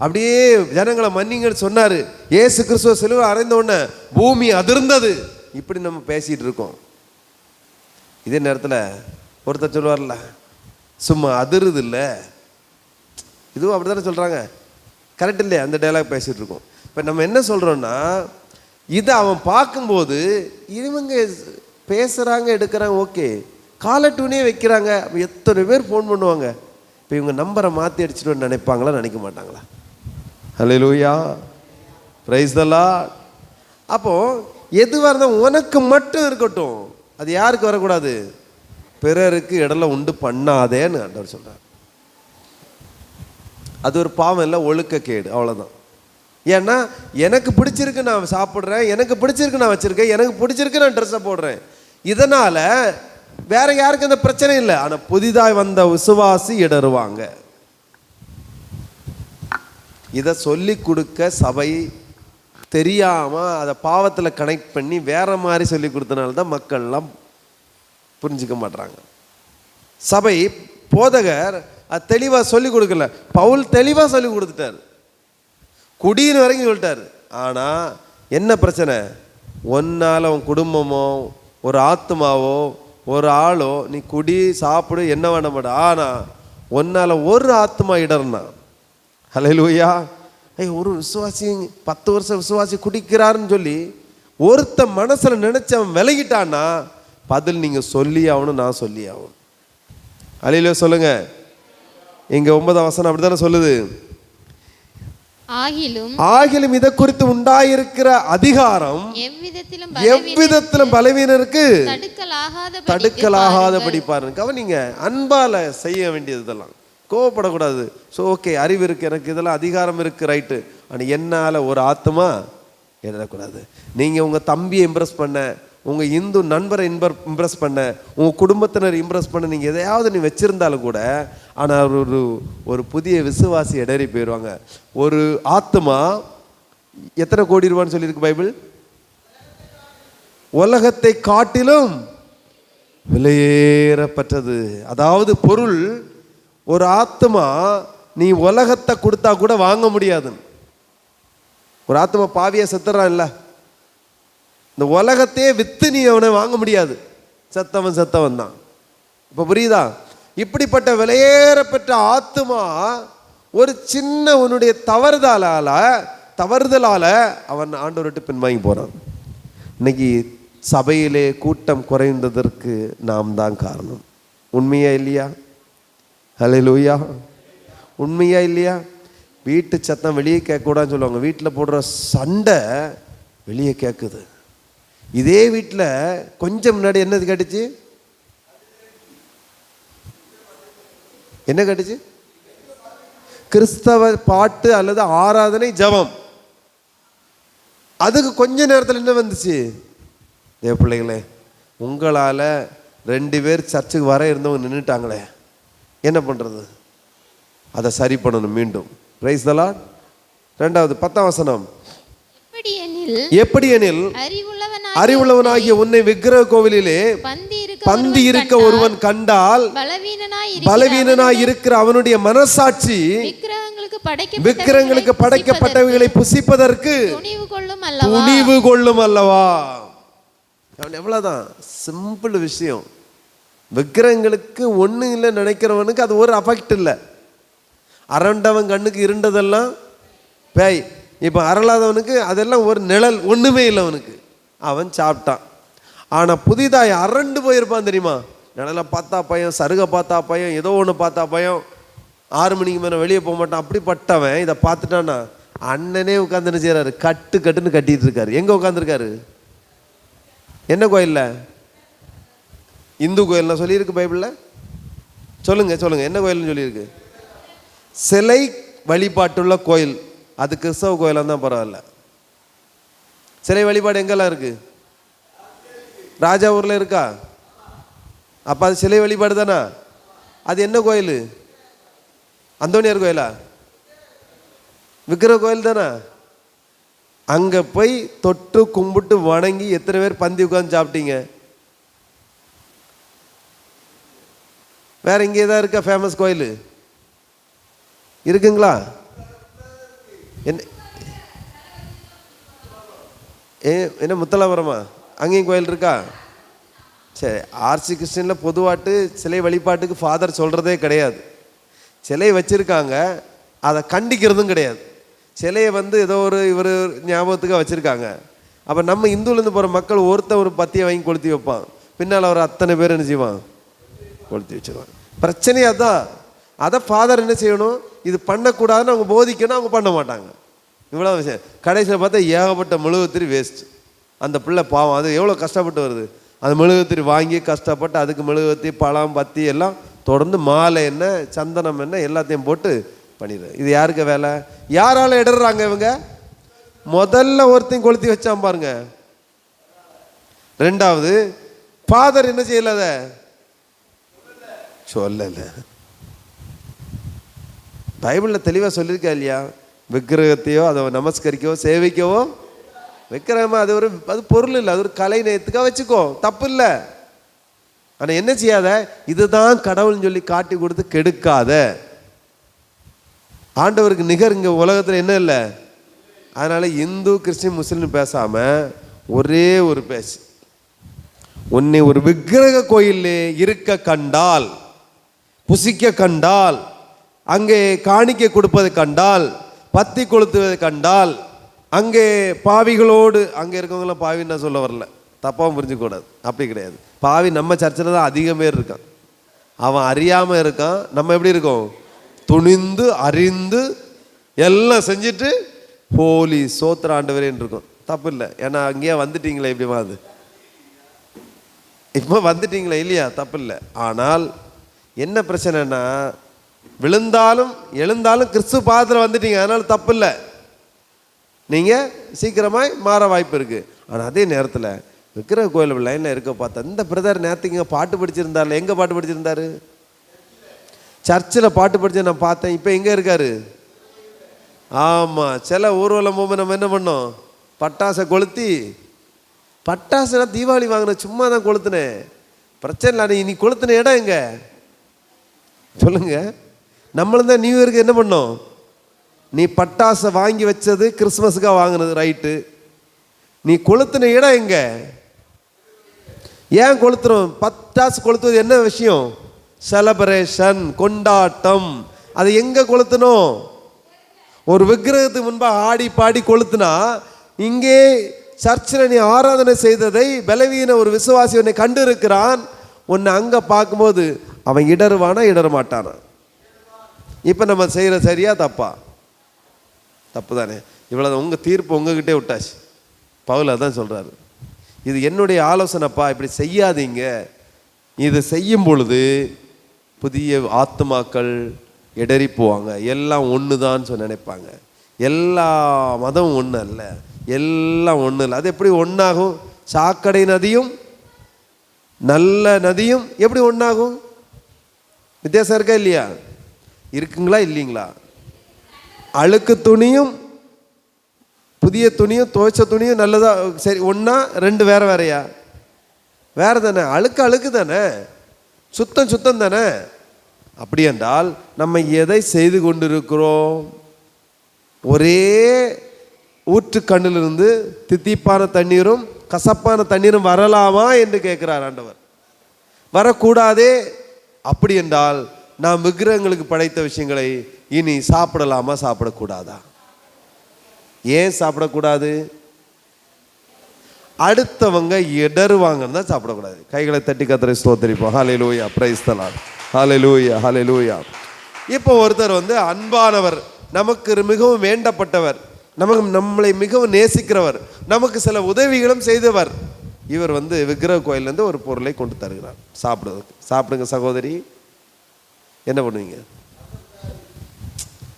அப்படியே ஜனங்களை மன்னிங்கன்னு சொன்னார். இயேசு கிறிஸ்துவ சிலுவை அறைந்த உடனே பூமி அதிர்ந்தது. இப்படி நம்ம பேசிகிட்டு இருக்கோம். இதே நேரத்தில் ஒருத்தர் சொல்லுவார்ல, சும்மா அதிருது இல்லை, இதுவும் அப்படி தானே சொல்கிறாங்க, கரெக்ட் இல்லையா? அந்த டைலாக் பேசிகிட்டு இருக்கோம். இப்போ நம்ம என்ன சொல்கிறோன்னா, இதை அவன் பார்க்கும்போது இவங்க பேசுகிறாங்க, எடுக்கிறாங்க, ஓகே, காலர் டியூனே வைக்கிறாங்க. எத்தனை பேர் ஃபோன் பண்ணுவாங்க, இப்போ இவங்க நம்பரை மாற்றி அடிச்சுட்டு நினைப்பாங்களா, நினைக்க மாட்டாங்களா? ஹல்லேலூயா, பிரைஸ் தி லார்ட். அப்போது எதுவாக இருந்தால் உனக்கு மட்டும் இருக்கட்டும், அது யாருக்கு வரக்கூடாது? பிறருக்கு இடல உண்டு பண்ணாதேன்னு ஆண்டவர் சொல்கிறார். அது ஒரு பாவம் இல்லை, ஒழுக்கக்கேடு, அவ்வளோதான். ஏன்னா எனக்கு பிடிச்சிருக்கு நான் சாப்பிட்றேன், எனக்கு பிடிச்சிருக்கு நான் வச்சுருக்கேன், எனக்கு பிடிச்சிருக்கு நான் ட்ரெஸ்ஸை போடுறேன், இதனால் வேற யாருக்கு அந்த பிரச்சனை இல்லை. ஆனால் புதிதாய் வந்த விசுவாசி இடருவாங்க. இதை சொல்லி கொடுக்க சபை தெரியாமல் அதை பாவத்தில் கனெக்ட் பண்ணி வேற மாதிரி சொல்லி கொடுத்தனால தான் மக்கள்லாம் புரிஞ்சிக்க மாட்டாங்க. சபை போதகர் அது தெளிவாக சொல்லி கொடுக்கல. பவுல் தெளிவாக சொல்லி கொடுத்துட்டார், குடின்னு வரைக்கும் சொல்லிட்டார். ஆனால் என்ன பிரச்சனை? ஒன்னால் உன் குடும்பமோ ஒரு ஆத்மாவோ ஒரு ஆளோ நீ குடி சாப்பிடு என்ன வேண மாட்ட, ஆனால் ஒன்னால் ஒரு ஆத்மா இடர்னா. ஹல்லேலூயா. ஒரு விசுவாசி 10 வருஷம் விசுவாசி குடிக்கிறாருன்னு சொல்லி ஒருத்த மனசில் நினைச்ச அவன் விலகிட்டான்னா பதில் நீங்கள் சொல்லி ஆகணும், நான் சொல்லி ஆகணும். ஹல்லேலூயா சொல்லுங்க. இங்கே 9ஆம் வசனம் அப்படி தானே சொல்லுது. ஆகிலும் இதை குறித்து உண்டாயிருக்கிற அதிகாரம் எவ்விதத்திலும் பலவீனருக்கு தடுக்கலாகாதபடி பாருங்க. கவனிங்க, அன்பால செய்ய வேண்டியது இதெல்லாம், கோவப்படக்கூடாது. ஸோ ஓகே, அறிவு இருக்கு, எனக்கு இதெல்லாம் அதிகாரம் இருக்கு, ரைட்டு. ஆனால் என்னால் ஒரு ஆத்மா எழுதக்கூடாது. நீங்கள் உங்கள் தம்பியை இம்ப்ரெஸ் பண்ண, உங்கள் இந்து நண்பரை இம்ப்ரெஸ் பண்ண, உங்கள் குடும்பத்தினர் இம்ப்ரெஸ் பண்ண நீங்கள் எதையாவது நீ வச்சுருந்தாலும் கூட, ஆனால் ஒரு புதிய விசுவாசி இடறி போயிடுவாங்க. ஒரு ஆத்மா எத்தனை கோடி ரூபான்னு சொல்லியிருக்கு பைபிள்? உலகத்தை காட்டிலும் விலையேறப்பட்டது. அதாவது பொருள், ஒரு ஆத்மா நீ உலகத்தை கொடுத்தா கூட வாங்க முடியாது. ஒரு ஆத்மா பாவியா செத்துறான் இல்லை, இந்த உலகத்தையே வித்து நீ அவனை வாங்க முடியாது. செத்தவன் தான். இப்போ புரியுதா? இப்படிப்பட்ட விலையேறப்பட்ட ஆத்மா ஒரு சின்ன உன்னுடைய தவறுதலால அவன் ஆண்டவர்கிட்ட பின்வாங்கி போறான். இன்னைக்கு சபையிலே கூட்டம் குறைந்ததற்கு நாம் தான் காரணம். உண்மையா இல்லையா? ஹல்லேலூயா, உண்மையா இல்லையா? வீட்டு சத்தம் வெளியே கேட்கக்கூடாதுன்னு சொல்லுவாங்க. வீட்டில் போடுற சண்டை வெளியே கேட்குது. இதே வீட்டில் கொஞ்சம் முன்னாடி என்னது கேட்டுச்சு? என்ன கேட்டுச்சு? கிறிஸ்தவ பாட்டு அல்லது ஆராதனை ஜெபம். அதுக்கு கொஞ்ச நேரத்தில் என்ன வந்துச்சு? தேவ பிள்ளைகளே, உங்களால் 2 பேர் சர்ச்சுக்கு வர இருந்தவங்க நின்றுட்டாங்களே, என்ன பண்ணுறது? அதை சரி பண்ணணும் மீண்டும். Praise the Lord. 2வது 10ஆம் வசனம். எப்படி எனில் அறிவுள்ளவனாகிய உன்னை விக்கிரக கோவிலிலே பந்தி இருக்க ஒருவன் கண்டால் பலவீனனாய் இருக்கிற அவனுடைய மனசாட்சி விக்கிரகங்களுக்கு படைக்கப்பட்டவைகளை புசிப்பதற்கு துணிவு கொள்ளும் அல்லவா? எவ்வளவுதான் சிம்பிள் விஷயம். விக்கிரகங்களுக்கு ஒன்றும் இல்லை நினைக்கிறவனுக்கு அது ஒரு அஃபெக்ட் இல்லை. அரண்டவன் கண்ணுக்கு இருண்டதெல்லாம் பேய். இப்போ அரளாதவனுக்கு அதெல்லாம் ஒரு நிழல், ஒன்றுமே இல்லை அவனுக்கு. அவன் சாப்பிட்டான். ஆனால் புதிதாய் அரண்டு போயிருப்பான் தெரியுமா? நிழலை பார்த்தா பயம், சருகை பார்த்தா பயம், ஏதோ ஒன்று பார்த்தா பயம், 6 மணிக்கு மேலே வெளியே போக மாட்டான். அப்படிப்பட்டவன் இதை பார்த்துட்டான்னா அண்ணனே உட்காந்து என்ன செய்யறாரு? கட்டுன்னு கட்டிட்டு இருக்காரு. எங்கே உட்காந்துருக்காரு? என்ன கோயிலில்? இந்து கோயில் நான் சொல்லியிருக்கு பைபிளில். சொல்லுங்க என்ன கோயில்னு சொல்லியிருக்கு? சிலை வழிபாட்டுள்ள கோயில். அது கிறிஸ்தவ கோயிலாக தான் பரவாயில்ல. சிலை வழிபாடு எங்கெல்லாம் இருக்கு? ராஜா ஊரில் இருக்கா? அப்போ அது சிலை வழிபாடு தானே. அது என்ன கோயில்? அந்தோனியார் கோயிலா? விக்கிரக கோயில் தானே. அங்கே போய் தொட்டு கும்பிட்டு வணங்கி எத்தனை பேர் பந்தி உட்காந்து சாப்பிட்டீங்க? வேற இங்கே தான் இருக்கா ஃபேமஸ் கோயில்? இருக்குங்களா? என்ன முத்தலாபுரமா? அங்கேயும் கோயில் இருக்கா? சரி, ஆர்சி கிறிஸ்டியனில் பொதுவாட்டு சிலை வழிபாட்டுக்கு ஃபாதர் சொல்கிறதே கிடையாது. சிலை வச்சுருக்காங்க, அதை கண்டிக்கிறதும் கிடையாது. சிலையை ஏதோ இவர் ஞாபகத்துக்காக வச்சுருக்காங்க. அப்போ நம்ம இந்துலேருந்து போகிற மக்கள் ஒரு பத்தியை வாங்கி கொளுத்தி வைப்பான், பின்னால் அவர் அத்தனை பேர் என்ன செய்வான்? கொளுத்தி வச்சுருவான். பிரச்சனையாக தான் அதை ஃபாதர் என்ன செய்யணும், இது பண்ணக்கூடாதுன்னு அவங்க போதிக்கணும், அவங்க பண்ண மாட்டாங்க. இவ்வளோ விஷயம். கடைசியில் பார்த்தா ஏகப்பட்ட மெழுகுத்திரி வேஸ்ட். அந்த பிள்ளை பாவம், அது எவ்வளோ கஷ்டப்பட்டு வருது. அந்த மெழுகுத்திரி வாங்கி கஷ்டப்பட்டு அதுக்கு மெழுகுத்தி பழம் பத்தி எல்லாம் தொடர்ந்து மாலை என்ன சந்தனம் என்ன எல்லாத்தையும் போட்டு பண்ணிடுது. இது யாருக்கு வேலை? யாரால இடறாங்க இவங்க? முதல்ல ஒருத்தையும் கொளுத்தி வச்சான் பாருங்க. ரெண்டாவது ஃபாதர் என்ன செய்யல, அதை சொல்லல. பைபிளில் தெளிவாக சொல்லியிருக்கா இல்லையா? விக்கிரகத்தையோ அதை நமஸ்கரிக்கவோ சேவிக்கவோ, விக்கிரகமா அது பொருள் இல்லை, அது ஒரு கலை நேயத்துக்காக வச்சுக்கோ, தப்பு இல்லை. ஆனால் என்ன செய்யாத, இதுதான் கடவுள்னு சொல்லி காட்டி கொடுத்து கெடுக்காத. ஆண்டவருக்கு நிகர் இங்கே உலகத்தில் என்ன இல்லை. அதனால இந்து கிறிஸ்டின் முஸ்லீம் பேசாம ஒரே ஒரு பேச்சு, உன்னை ஒரு விக்கிரக கோயிலே இருக்க கண்டால், புசிக்க கண்டால், அங்கே காணிக்கை கொடுப்பதை கண்டால், பத்தி கொளுத்துவதை கண்டால், அங்கே பாவிகளோடு, அங்கே இருக்கவங்களாம் பாவின்னு நான் சொல்ல வரல, தப்பாகவும் புரிஞ்சுக்கூடாது, அப்படி கிடையாது. பாவி நம்ம சர்ச்சில் தான் அதிகம் பேர் இருக்கான். அவன் அறியாமல் இருக்கான், நம்ம எப்படி இருக்கோம், துணிந்து அறிந்து எல்லாம் செஞ்சுட்டு போலி சோத்திர ஆண்டவரேன்னு இருக்கும். தப்பு இல்லை, ஏன்னா அங்கேயே வந்துட்டீங்களே, இப்படி அது இப்போ வந்துட்டீங்களா இல்லையா, தப்பு இல்லை. ஆனால் என்ன பிரச்சனைனா, விழுந்தாலும் எழுந்தாலும் கிறிஸ்து பாதத்தில் வந்துட்டீங்க, அதனால தப்பு இல்லை, நீங்கள் சீக்கிரமாய் மாற வாய்ப்பு இருக்குது. ஆனால் அதே நேரத்தில் விக்கிரக கோயில் லைனில் இருக்க பார்த்தா, இந்த பிரதர் நேற்றுங்க பாட்டு படிச்சிருந்தார்ல, எங்கே பாட்டு படிச்சிருந்தாரு? சர்ச்சில் பாட்டு படித்து நான் பார்த்தேன். இப்போ எங்கே இருக்காரு? ஆமாம், சில ஊர்வலம் போகும்போது நம்ம என்ன பண்ணோம், பட்டாசை கொளுத்தி, பட்டாசுனா தீபாவளி வாங்கின சும்மா தான் கொளுத்துனேன், பிரச்சனை இல்லை. நீ கொளுத்துன இடம் எங்க சொல்லுங்க? நம்மளும் தான் நியூ இயருக்கு என்ன பண்ணோம், நீ பட்டாசை வாங்கி வச்சது கிறிஸ்மஸுக்காக வாங்கினது ரைட்டு, நீ கொளுத்துன இடம் எங்க? ஏன் கொளுத்துறோம்? பட்டாசு கொளுத்துவது என்ன விஷயம்? செலப்ரேஷன், கொண்டாட்டம். அது எங்க கொளுத்தணும்? ஒரு விக்கிரகத்துக்கு முன்பாக ஆடி பாடி கொளுத்துனா, இங்கே சர்ச்சில் நீ ஆராதனை செய்ததை பலவீன ஒரு விசுவாசி உன்னை கண்டு இருக்கிறான், உன்னை அங்கே பார்க்கும்போது அவன் இடருவானா இடர மாட்டானா? இப்போ நம்ம செய்கிற சரியா தப்பா? தப்பு தானே. இவ்வளோ உங்கள் தீர்ப்பு உங்ககிட்டே விட்டாச்சு. பவுல் அதான் சொல்கிறாரு, இது என்னுடைய ஆலோசனைப்பா, இப்படி செய்யாதீங்க. இது செய்யும் பொழுது புதிய ஆத்துமாக்கள் இடறி போவாங்க, எல்லாம் ஒன்று தான் நினைப்பாங்க. எல்லா மதமும் ஒன்று அல்ல, எல்லாம் ஒன்று இல்லை. அது எப்படி ஒன்றாகும்? சாக்கடை நதியும் நல்ல நதியும் எப்படி ஒன்றாகும்? வித்தியாசம் இருக்கா இல்லையா? இருக்குங்களா இல்லைங்களா? அழுக்கு துணியும் புதிய துணியும் துவைச்ச துணியும் நல்லதா சரி ஒன்றா, ரெண்டு வேற வேறையா? வேறு தானே. அழுக்கு அழுக்கு தானே, சுத்தம் சுத்தம் தானே. அப்படி என்றால் நம்ம எதை செய்து கொண்டிருக்கிறோம்? ஒரே ஊற்றுக்கண்ணிலிருந்து தித்திப்பான தண்ணீரும் கசப்பான தண்ணீரும் வரலாமா என்று கேட்கிறார் ஆண்டவர். வரக்கூடாதே. அப்படி என்றால் நாம் விக்கிரகங்களுக்கு படைத்த விஷயங்களை இனி சாப்பிடலாமா சாப்பிடக்கூடாதா? ஏன் சாப்பிடக்கூடாது? அடுத்தவங்க இடருவாங்கன்னு தான் சாப்பிடக்கூடாது. கைகளை தட்டி கர்த்தரை ஸ்தோத்திரிப்போம். ஹல்லேலூயா, பிரைஸ் தி லார்ட். ஹல்லேலூயா, ஹல்லேலூயா. இப்போ ஒருத்தர் அன்பானவர், நமக்கு மிகவும் வேண்டப்பட்டவர், நம்மளை மிகவும் நேசிக்கிறவர், நமக்கு சில உதவிகளும் செய்தவர். இவர் விக்கிரக கோயிலேருந்து ஒரு பொருளை கொண்டு தருகிறார் சாப்பிடுவதற்கு. சாப்பிடுங்க சகோதரி. என்ன பண்ணுவீங்க?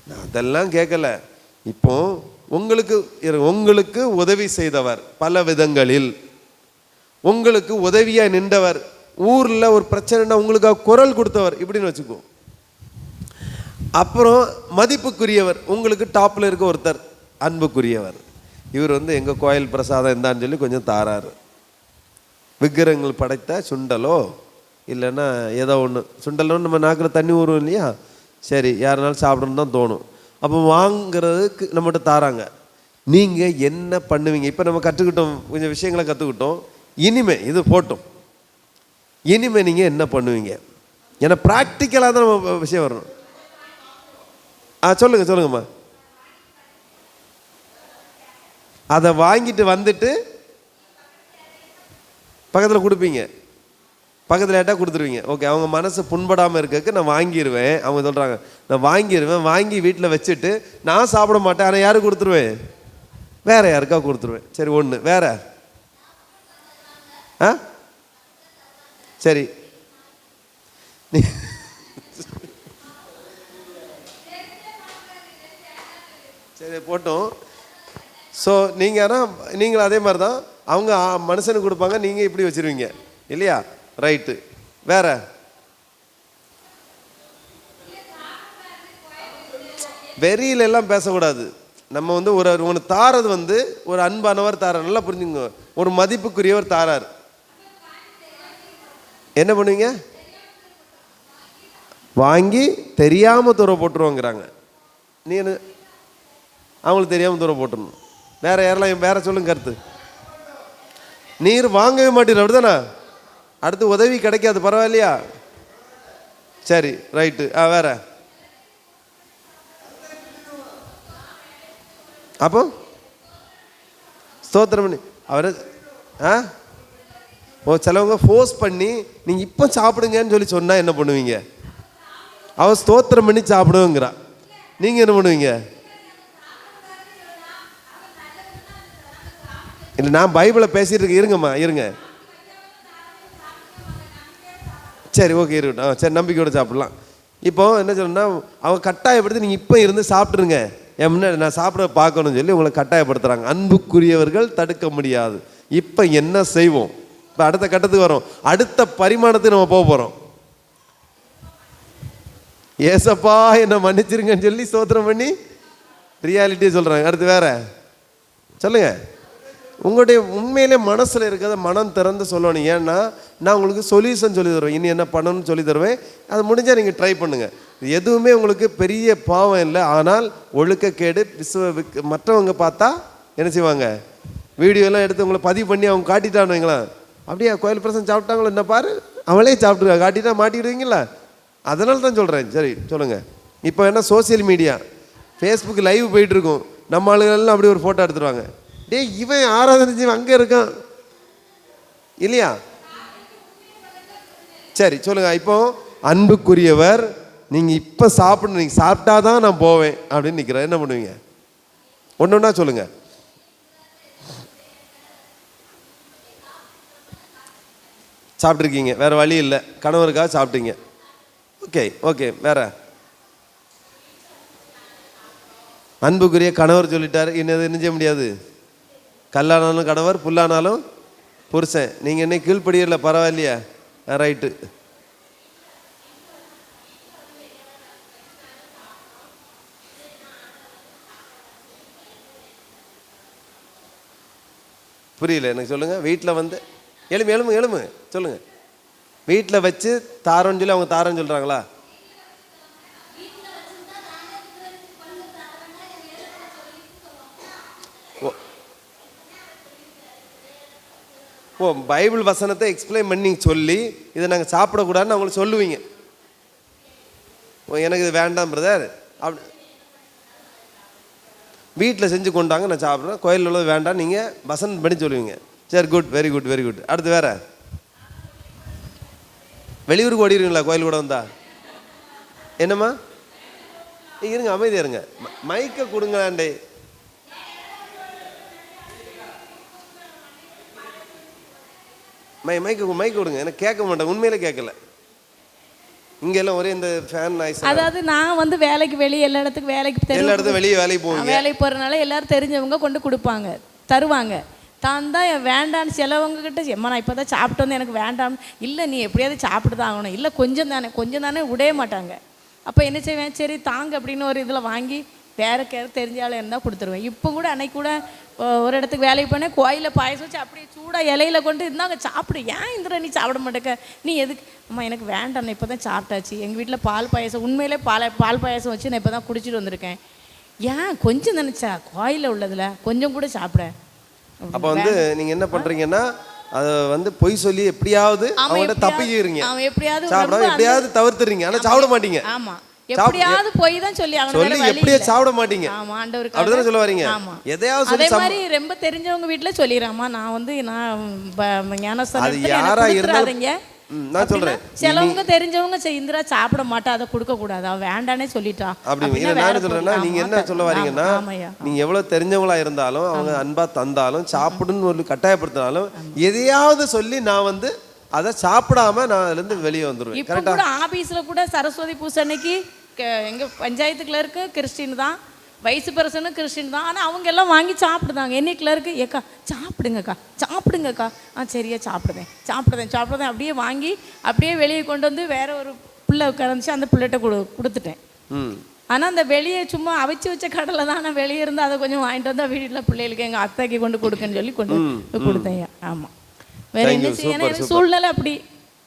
நான் அதெல்லாம் கேட்கல. இப்போ உங்களுக்கு உதவி செய்தவர், பல விதங்களில் உங்களுக்கு உதவியா நின்றவர், ஊர்ல ஒரு பிரச்சனைனா உங்களுக்காக குரல் கொடுத்தவர், இப்படின்னு வச்சுக்கோ. அப்புறம் மதிப்புக்குரியவர், உங்களுக்கு டாப்ல இருக்க ஒருத்தர் அன்புக்குரியவர். இவர் எங்க கோயில் பிரசாதம் இருந்தான்னு சொல்லி கொஞ்சம் தாராரு. விக்கிரகங்கள் படைத்த சுண்டலோ இல்லைன்னா ஏதோ ஒன்று, சுண்டலோன்னு நம்ம நாக்கில் தண்ணி ஊறும் இல்லையா, சரி யாருனாலும் சாப்பிடணுன்னு தான் தோணும். அப்போ வாங்கிறதுக்கு நம்மகிட்ட தாராங்க. நீங்கள் என்ன பண்ணுவீங்க? இப்போ நம்ம கற்றுக்கிட்டோம், கொஞ்சம் விஷயங்களை கற்றுக்கிட்டோம். இனிமே இது போட்டோம், இனிமே நீங்கள் என்ன பண்ணுவீங்க? ஏன்னா ப்ராக்டிக்கலாக தான் நம்ம விஷயம் வரணும். சொல்லுங்கம்மா. அதை வாங்கிட்டு வந்துட்டு பக்கத்தில் கொடுப்பீங்க. பக்கத்தில் லேட்டாக கொடுத்துருவீங்க. ஓகே, அவங்க மனசு புண்படாமல் இருக்கக்கு நான் வாங்கிடுவேன். அவங்க சொல்கிறாங்க நான் வாங்கிடுவேன், வாங்கி வீட்டில் வச்சுட்டு நான் சாப்பிட மாட்டேன், ஆனால் யாருக்கு கொடுத்துருவேன்? வேற யாருக்கா கொடுத்துருவேன். சரி, ஒன்று வேற. ஆ சரி, சரி போட்டோம். ஸோ நீங்களும் அதே மாதிரி தான். அவங்க மனுஷனுக்கு கொடுப்பாங்க, நீங்கள் இப்படி வச்சுருவீங்க இல்லையா? ரைட்டு. வேற வெறியில எல்லாம் பேசக்கூடாது. நம்ம வந்து ஒன்று தாரது வந்து ஒரு அன்பானவர் தாரார், நல்லா புரிஞ்சுங்க. ஒரு மதிப்புக்குரியவர் தாரார், என்ன பண்ணுவீங்க? வாங்கி தெரியாமல் தூர போட்டுருவோங்கிறாங்க. நீ அவங்களுக்கு தெரியாமல் தூர போட்டுருணும். வேற யாரெல்லாம் வேற சொல்லுங்க கருத்து. நீர் வாங்கவே மாட்டீர், அப்படிதானே? அடுத்து உதவி கிடைக்காது, பரவாயில்லையா? சரி, ரைட்டு. வேற அப்போ ஸ்தோத்திரம் பண்ணி அவர் சிலவங்க ஃபோர்ஸ் பண்ணி நீங்கள் இப்போ சாப்பிடுங்கன்னு சொல்லி சொன்னால் என்ன பண்ணுவீங்க? அவன் ஸ்தோத்திரம் பண்ணி சாப்பிடுவோங்கிறா, நீங்கள் என்ன பண்ணுவீங்க? இல்லை, நான் பைபிளை பேசிட்டு இருக்கேன், இருங்கம்மா இருங்க. சரி, ஓகே, இருக்கட்டும். சரி, நம்பிக்கையோடு சாப்பிட்லாம். இப்போ என்ன சொல்லணும்னா, அவங்க கட்டாயப்படுத்தி நீங்கள் இப்போ இருந்து சாப்பிட்ருங்க, என் முன்னாடி நான் சாப்பிட பார்க்கணும்னு சொல்லி உங்களை கட்டாயப்படுத்துகிறாங்க. அன்புக்குரியவர்கள் தடுக்க முடியாது. இப்போ என்ன செய்வோம்? இப்போ அடுத்த கட்டத்துக்கு வரோம், அடுத்த பரிமாணத்துக்கு நம்ம போக போகிறோம். ஏசப்பா என்ன மன்னிச்சிருங்கன்னு சொல்லி ஸ்தோத்திரம் பண்ணி ரியாலிட்டியை சொல்கிறாங்க. அடுத்து வேற சொல்லுங்க. உங்களுடைய உண்மையிலே மனசில் இருக்கிறத மனம் திறந்து சொல்லணும். ஏன்னா நான் உங்களுக்கு சொல்யூஷன் சொல்லி தருவேன், இனி என்ன பண்ணணும்னு சொல்லி தருவேன். அது முடிஞ்சால் நீங்கள் ட்ரை பண்ணுங்கள். எதுவுமே உங்களுக்கு பெரிய பாவம் இல்லை. ஆனால் ஒழுக்கக்கேடு மற்றவங்க பார்த்தா என்ன செய்வாங்க? வீடியோலாம் எடுத்து உங்களை பதிவு பண்ணி அவங்க காட்டிட்டான்னு வைங்களா, அப்படியே கோயில் பிரசன் சாப்பிட்டாங்களோ என்ன பாரு, அவளே சாப்பிட்ருக்கா, காட்டிட்டா மாட்டிடுவீங்களா? அதனால தான் சொல்கிறேன். சரி சொல்லுங்கள். இப்போ என்ன சோசியல் மீடியா, ஃபேஸ்புக் லைவ் போயிட்டுருக்கும், நம்ம ஆளுகளெல்லாம் அப்படி ஒரு ஃபோட்டோ எடுத்துருவாங்க. டே, இவன் ஆராதனை செய்வன் அங்கே இருக்கான் இல்லையா? சரி சொல்லுங்க. இப்போ அன்புக்குரியவர் நீங்கள் இப்போ சாப்பிடணும், நீங்கள் சாப்பிட்டாதான் நான் போவேன் அப்படின்னு நிற்கிறேன், என்ன பண்ணுவீங்க? ஒன்று ஒன்றா சொல்லுங்க. சாப்பிட்ருக்கீங்க, வேற வழி இல்லை, கணவருக்காக சாப்பிட்டீங்க. ஓகே ஓகே, வேற அன்புக்குரிய கணவர் சொல்லிட்டாரு, இன்னது என்ன செய்ய முடியாது. கல்லானாலும் கணவர், புல்லானாலும் புருஷன். நீங்கள் என்ன கீழ்படியல, பரவாயில்லையா? ரைட்டு. புரியல எனக்கு, சொல்லுங்க. வீட்டில் வந்து எலும்பு சொல்லுங்க. வீட்டில் வச்சு தாரோன்னு சொல்லி அவங்க தாரோன்னு சொல்கிறாங்களா? பைபிள் வசனத்தை எக்ஸ்பிளைன் பண்ணி சொல்லி இதை நாங்கள் சாப்பிடக்கூடாதுன்னு அவங்களுக்கு சொல்லுவீங்க. எனக்கு இது வேண்டாம் பிரதர் அப்படி வீட்டில் செஞ்சு கொண்டாங்க, நான் சாப்பிட்றேன், கோயிலில் உள்ளது வேண்டாம் நீங்கள் வசனம் பண்ணி சொல்லுவீங்க. சரி, good, very good, very good. அடுத்து வேற வெளியூருக்கு ஓடிடுவீங்களா கோயில் கூட வந்தா? என்னம்மா இருங்க, அமைதியா இருங்க, மைக்கை கொடுங்களாண்டே. மைக்கு கொடுங்க, எனக்கு கேட்க மாட்டேன், உண்மையிலே கேட்கல. இங்கெல்லாம் ஒரே இந்த ஃபேன் நாய்ஸ். அதாவது நான் வந்து வேலைக்கு வெளியே எல்லா இடத்துக்கும் வெளியே வேலைக்கு போவேன். வேலைக்கு போகிறனால எல்லாரும் தெரிஞ்சவங்க கொண்டு கொடுப்பாங்க, தருவாங்க. தான் தான் வேண்டான்னு சிலவங்க கிட்ட, எம்மா நான் இப்போ தான் சாப்பிட்டு வந்து எனக்கு வேண்டாம், இல்லை நீ எப்படியாவது சாப்பிட்டு தான் ஆகணும், இல்லை கொஞ்சம் தானே விடவே மாட்டாங்க. அப்போ என்ன செய்வேன், சரி தாங்க அப்படின்னு ஒரு இதில் வாங்கி வேறு தெரிஞ்சாலும் இருந்தால் கொடுத்துருவேன். இப்போ கூட அன்னைக்கு கூட ஒரு இடத்துக்கு வேலைக்கு போனேன், கோயிலில் பாயசம் வச்சு அப்படியே சூடாக இலையில கொண்டு இருந்தாங்க, சாப்பிடு. ஏன் இந்திர நீ சாப்பிட மாட்டேக்க, நீ எதுக்கு? அம்மா எனக்கு வேண்டாம், நான் இப்போ தான் சாப்பிட்டாச்சு, எங்கள் வீட்டில் பால் பாயசம், உண்மையிலே பால் பாயசம் வச்சு நான் இப்போ தான் குடிச்சிட்டு வந்திருக்கேன். ஏன் கொஞ்சம் நினச்சா கோயிலில் உள்ளதில் கொஞ்சம் கூட சாப்பிட. அப்போ வந்து நீங்கள் என்ன பண்ணுறீங்கன்னா, அதை வந்து பொய் சொல்லி எப்படியாவது அவங்கள்ட்ட தப்பிக்கிறீங்க, அவன் எப்படியாவது தவிர்த்துறீங்க, ஆனால் சாப்பிட மாட்டீங்க. ஆமாம், எப்படியாவது போய் தான் சொல்லி எப்படியே சாப்பிட மாட்டீங்க. ஆமா, ஆண்டவருக்கு அப்படிதான் சொல்ல வரீங்க. எதையாவது அதே மாதிரி ரொம்ப தெரிஞ்சவங்க வீட்டுல சொல்லிடுறாமா, நான் வந்து ஞானஸ்தானம் யாரா இருந்தாலும் நான் சொல்றேன், சிலவங்க தெரிஞ்சவங்க இந்திரா சாப்பிட மாட்டா, அதை கொடுக்க கூடாது, அவ வேண்டானே சொல்லிட்டா அப்படி நான் சொல்றேன்னா, நீங்க என்ன சொல்ல வரீங்கன்னா, நீங்க எவ்வளவு தெரிஞ்சவங்களா இருந்தாலும் அவங்க அன்பா தந்தாலும் சாப்பிடுன்னு ஒரு கட்டாயப்படுத்தினாலும் எதையாவது சொல்லி நான் அதை சாப்பிடாம நான் அதுல இருந்து வெளியே வந்துருவேன். இப்ப கூட ஆபீஸ்ல கூட சரஸ்வதி பூசை அன்னைக்கு எங்க பஞ்சாயத்து கிளர்க்கு கிறிஸ்டின் தான், வைஸ் பிரசிடன்ட் கிறிஸ்டின் தான். ஆனால் அவங்க எல்லாம் வாங்கி சாப்பிடுதாங்க. என்னை கிளருக்கு, ஏக்கா சாப்பிடுங்கக்கா சாப்பிடுங்கக்கா, சரியா சாப்பிடுதேன் அப்படியே வாங்கி அப்படியே வெளியே கொண்டு வந்து வேற ஒரு பிள்ளை கிடந்துச்சு, அந்த பிள்ளைகிட்ட கொடுத்துட்டேன். ஆனால் அந்த வெளியே சும்மா அவிச்சு வச்ச கடலை தான், நான் வெளியே இருந்து அதை கொஞ்சம் வாங்கிட்டு வந்தால் வீட்டில் பிள்ளைகளுக்கு எங்கள் அத்தைக்கு கொண்டு கொடுக்கன்னு சொல்லி கொண்டு கொடுத்தேன். ஆமாம், வேற என்ன செய்ய, ஏன்னா சூழ்நிலை அப்படி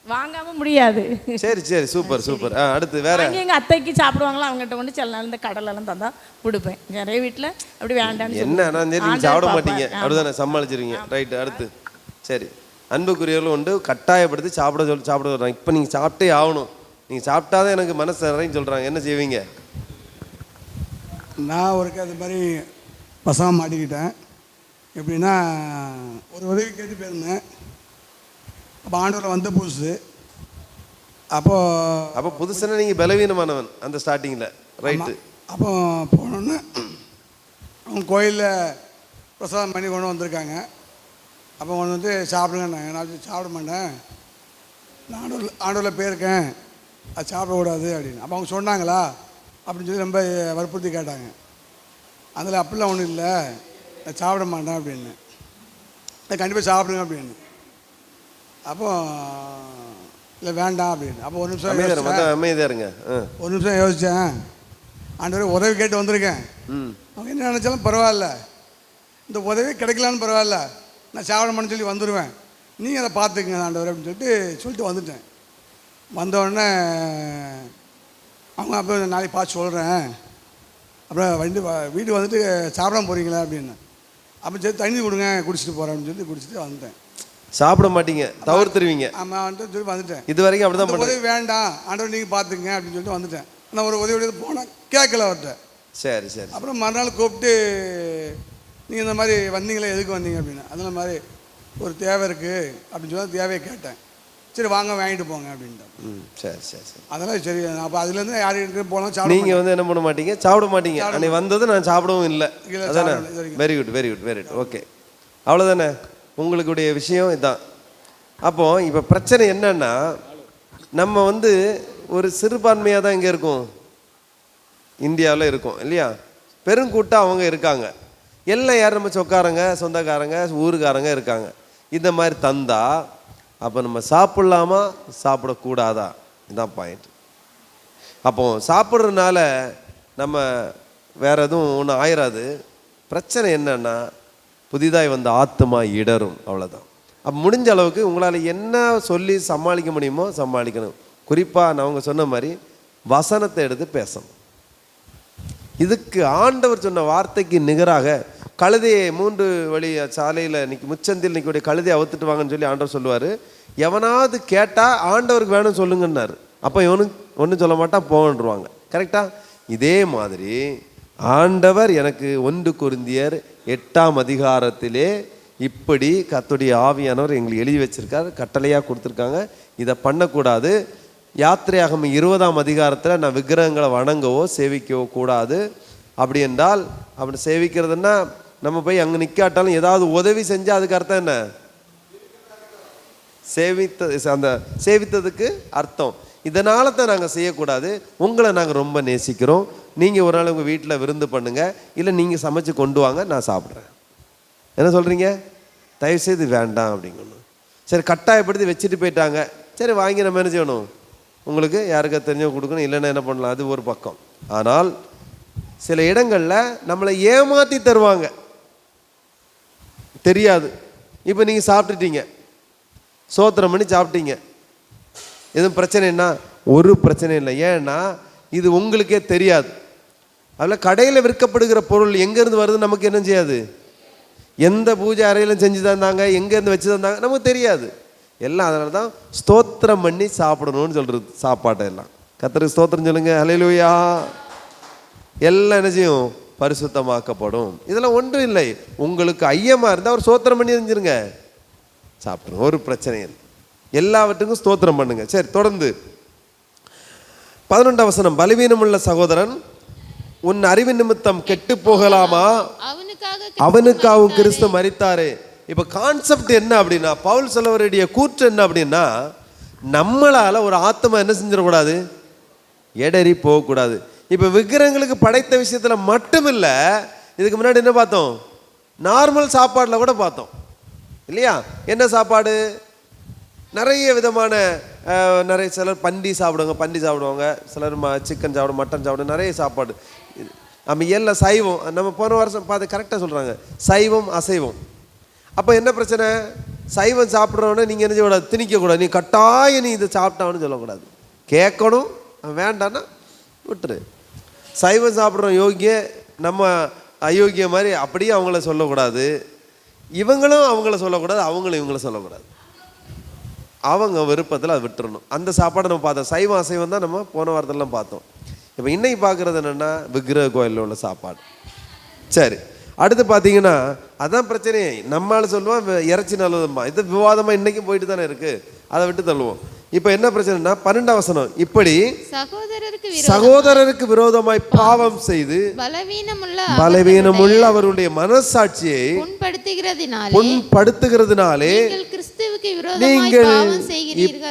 வாங்காம முடியாது. சரி சரி, சூப்பர் சூப்பர். அடுத்து வேற எங்க அத்தைக்கு சாப்பிடுவாங்களா, அவங்ககிட்ட கொண்டு சில நாள் இந்த கடலை எல்லாம் தந்தா கொடுப்பேன். நிறைய வீட்டில் அப்படி வேண்டாம்னு என்ன நீங்க சாப்பிட மாட்டீங்க, அப்படிதானே சமாளிச்சிருவீங்க. ரைட்டு, அடுத்து சரி, அன்புக்குரியவர்களும் உண்டு, கட்டாயப்படுத்தி சாப்பிட சொல்றாங்க. இப்போ நீங்க சாப்பிட்டே ஆகணும், நீங்க சாப்பிட்டாதான் எனக்கு மனசு நிறைன்னு சொல்றாங்க. என்ன செய்வீங்க? நான் ஒருக்கு அது மாதிரி பசங்க மாட்டிக்கிட்டேன். எப்படின்னா, ஒரு உதவி கேட்டு போயிருந்தேன். அப்போ ஆண்டவரில் வந்த புதுசு. அப்போ புதுசுன்னா நீங்கள் பலவீனமானவன் அந்த ஸ்டார்டிங்கில், ரைட்டு. அப்போ போனோன்னு அவங்க கோயிலில் பிரசாதம் பண்ணி கொண்டு வந்திருக்காங்க. அப்போ கொண்டு வந்து சாப்பிடுங்கன்னாங்க. நான் சாப்பிட மாட்டேன், நான் ஆண்டவரில் போயிருக்கேன், அது சாப்பிடக்கூடாது அப்படின்னு. அப்போ அவங்க சொன்னாங்களா அப்படின்னு சொல்லி ரொம்ப வற்புறுத்தி கேட்டாங்க. அதில் அப்படிலாம் ஒன்றும் இல்லை, நான் சாப்பிட மாட்டேன் அப்படின்னு. கண்டிப்பாக சாப்பிடுங்க அப்படின்னு. அப்போ இல்லை வேண்டாம் அப்படின்னு. அப்போ ஒரு நிமிஷம் அமைதியாக இருங்க, ஒரு நிமிஷம் யோசித்தேன். ஆண்டவரே, உதவி கேட்டு வந்திருக்கேன், அவங்க என்ன நினச்சாலும் பரவாயில்ல, இந்த உதவி கிடைக்கலான்னு பரவாயில்ல, நான் சாப்பிட மாட்டேன்னு சொல்லி வந்துடுவேன், நீங்கள் அதை பார்த்துக்குங்க ஆண்டவரே அப்படின்னு சொல்லிட்டு வந்துட்டேன். வந்தவுடனே அவங்க அப்போ நாளைக்கு பார்த்து சொல்கிறேன், அப்புறம் வீட்டுக்கு வந்துட்டு சாப்பிடாம போகிறீங்களா அப்படின்னு. அப்போ சரி தண்ணி கொடுங்க குடிச்சிட்டு போகிறேன் அப்படின்னு சொல்லி குடிச்சிட்டு வந்துட்டேன். சாப்பிட மாட்டீங்க, தவிர்த்துருவீங்க. ஆமாம், வந்துட்டு சொல்லி வந்துட்டேன். இது வரைக்கும் அப்படி தான் உதவி வேண்டாம் ஆண்டவர் நீங்கள் பார்த்துங்க அப்படின்னு சொல்லிட்டு வந்துட்டேன். நான் ஒரு உதவி போனால் கேட்கல அவர்கிட்ட. சரி சரி. அப்புறம் மறுநாள் கூப்பிட்டு, நீங்கள் இந்த மாதிரி வந்தீங்களே, எதுக்கு வந்தீங்க அப்படின்னு. அதில் மாதிரி ஒரு தேவை இருக்குது அப்படின்னு சொல்லி தேவையை கேட்டேன். சரி வாங்க வாங்கிட்டு போங்க அப்படின்ட்டு. சரி சரி சரி. அதெல்லாம் சரி. நான் அப்போ அதுலேருந்து யாருக்கு போகலாம் சாப்பிட. நீங்கள் என்ன பண்ண மாட்டீங்க, சாப்பிட மாட்டீங்க. அன்னைக்கு வந்தது நான் சாப்பிடவும் இல்லை, அதானே? Very good very good very good. Okay, அவ்வளோதானே உங்களுடைய விஷயம் இதுதான். அப்போ இப்போ பிரச்சனை என்னன்னா, நம்ம ஒரு சிறுபான்மையாக தான் இங்கே இருக்கும், இந்தியாவில் இருக்கும் இல்லையா? பெருங்கூட்டம் அவங்க இருக்காங்க, எல்லாம் யார் நம்ம சொக்காரங்க சொந்தக்காரங்க ஊருக்காரங்க இருக்காங்க. இந்த மாதிரி தந்தா அப்போ நம்ம சாப்பிட்லாமா சாப்பிடக்கூடாதா, இதுதான் பாயிண்ட். அப்போ சாப்பிட்றதுனால நம்ம வேற எதுவும் ஒன்றும் ஆயிராது. பிரச்சனை என்னன்னா, புதிதாய் வந்த ஆத்மா இடரும், அவ்வளோதான். அப்போ முடிஞ்ச அளவுக்கு உங்களால் என்ன சொல்லி சமாளிக்க முடியுமோ சமாளிக்கணும். குறிப்பாக நான் அவங்க சொன்ன மாதிரி வசனத்தை எடுத்து பேசணும். இதுக்கு ஆண்டவர் சொன்ன வார்த்தைக்கு நிகராக கழுதையை 3 வழி சாலையில் முச்சந்தில் நிற்கக்கூடிய கழுதையை அவுத்துட்டு வாங்கன்னு சொல்லி ஆண்டவர் சொல்லுவார். எவனாவது கேட்டால் ஆண்டவருக்கு வேணும்னு சொல்லுங்கன்னாரு. அப்போ இவனுக்கு ஒன்றும் சொல்ல மாட்டான், போகன்றுவாங்க. கரெக்டாக இதே மாதிரி ஆண்டவர் எனக்கு 1 கொரிந்தியர் 8ஆம் அதிகாரத்திலே இப்படி கர்த்தருடைய ஆவியானவர் எங்களுக்கு எழுதி வச்சிருக்காரு, கட்டளையாக கொடுத்துருக்காங்க, இதை பண்ணக்கூடாது. யாத்திரையாகம 20ஆம் அதிகாரத்தில் நான் விக்கிரகங்களை வணங்கவோ சேவிக்கவோ கூடாது. அப்படி என்றால் அப்படி சேவிக்கிறதுன்னா நம்ம போய் அங்கே நிற்காட்டாலும் ஏதாவது உதவி செஞ்சால் அதுக்கு அர்த்தம் என்ன? சேவித்ததுக்கு அர்த்தம். இதனால தான் நாங்கள் செய்யக்கூடாது. உங்களை நாங்கள் ரொம்ப நேசிக்கிறோம், நீங்கள் ஒரு நாள் உங்கள் வீட்டில் விருந்து பண்ணுங்கள், இல்லை நீங்கள் சமைச்சு கொண்டு வாங்க, நான் சாப்பிட்றேன். என்ன சொல்கிறீங்க? தயவுசெய்து வேண்டாம் அப்படிங்கணும். சரி, கட்டாயப்படுத்தி வச்சுட்டு போயிட்டாங்க, சரி வாங்கி நம்ம என்ன செய்யணும், உங்களுக்கு யாருக்கா தெரிஞ்சவங்க கொடுக்கணும், இல்லைன்னா என்ன பண்ணலாம், அது ஒரு பக்கம். ஆனால் சில இடங்களில் நம்மளை ஏமாற்றி தருவாங்க, தெரியாது. இப்போ நீங்கள் சாப்பிட்டுட்டீங்க, சோத்திரம் பண்ணி சாப்பிட்டீங்க, எதுவும் பிரச்சனைன்னா ஒரு பிரச்சனை இல்லை. ஏன்னா இது உங்களுக்கே தெரியாது. அதில் கடையில் விற்கப்படுகிற பொருள் எங்கேருந்து வருதுன்னு நமக்கு என்ன செய்யாது, எந்த பூஜை அறையிலும் செஞ்சு தந்தாங்க, எங்கேருந்து வச்சு தந்தாங்க நமக்கு தெரியாது. எல்லாம் அதனால தான் ஸ்தோத்திரம் பண்ணி சாப்பிடணும்னு சொல்கிறது. சாப்பாட்டை எல்லாம் கர்த்தருக்கு ஸ்தோத்திரம் சொல்லுங்க, ஹல்லேலூயா. எல்லாம் என்ன செய்யும், பரிசுத்தமாக்கப்படும். இதெல்லாம் ஒன்றும் இல்லை. உங்களுக்கு ஐயமாக இருந்தால் ஒரு ஸ்தோத்திரம் பண்ணி செஞ்சுருங்க, சாப்பிடுங்க, ஒரு பிரச்சனை இல்லை. எல்லாவற்றுக்கும் ஸ்தோத்திரம் பண்ணுங்க. சரி, தொடர்ந்து 11ஆம் வசனம். பலவீனமுள்ள சகோதரன் உன் அறிவின் நிமித்தம் கெட்டு போகலாமா? அவனுக்காகவும் கிறிஸ்து மரித்தாரே. இப்ப கான்செப்ட் என்ன அப்படின்னா, பவுல் சொல்ல வேண்டிய கூற்று என்ன அப்படின்னா, நம்மளால ஒரு ஆத்மா என்ன செஞ்சிடக்கூடாது, எடறி போகக்கூடாது. இப்ப விக்கிரகங்களுக்கு படைத்த விஷயத்துல மட்டும் இல்ல, இதுக்கு முன்னாடி என்ன பார்த்தோம், நார்மல் சாப்பாடுல கூட பார்த்தோம் இல்லையா? என்ன சாப்பாடு? நிறைய விதமான நிறைய சிலர் பண்டி சாப்பிடுவாங்க, சிலர் சிக்கன் சாப்பிடும், மட்டன் சாப்பிடும், நிறைய சாப்பாடு. நம்ம எல்லாம் சைவம். நம்ம போன வருஷம் பார்த்து கரெக்டாக சொல்கிறாங்க, சைவம் அசைவம். அப்போ என்ன பிரச்சனை? சைவம் சாப்பிட்றவனே நீங்கள் என்ன செய்யக்கூடாது, திணிக்கக்கூடாது. நீ கட்டாயம் நீ இதை சாப்பிட்டான்னு சொல்லக்கூடாது, கேட்கணும். வேண்டான்னா விட்டுரு. சைவம் சாப்பிட்றோம் யோகிய, நம்ம அயோக்கிய மாதிரி அப்படியே அவங்கள சொல்லக்கூடாது. இவங்களும் அவங்கள சொல்லக்கூடாது, அவங்களும் இவங்கள சொல்லக்கூடாது. அவங்க விருப்பத்தில் அதை விட்டுறணும். அந்த சாப்பாடை நம்ம பார்த்தோம். சைவம் அசைவம் தான் நம்ம போன வாரத்திலலாம் பார்த்தோம். இப்போ இன்னைக்கு பார்க்குறது என்னென்னா விக்கிரக கோயிலில் உள்ள சாப்பாடு. சரி, அடுத்து பார்த்தீங்கன்னா அதான் பிரச்சனையே. நம்மளால சொல்லுவோம் இறைச்சி நல்லதும்மா, இது விவாதமாக இன்றைக்கும் போயிட்டு தானே இருக்குது, அதை விட்டு தள்ளுவோம். இப்போ என்ன பிரச்சனைனா 12ஆம் வசனம். இப்படி சகோதரருக்கு விரோதமாய் பாவம் செய்து பலவீனமுள்ள அவருடைய மனசாட்சியை புண்படுத்துகிறதுனாலே நீங்கள்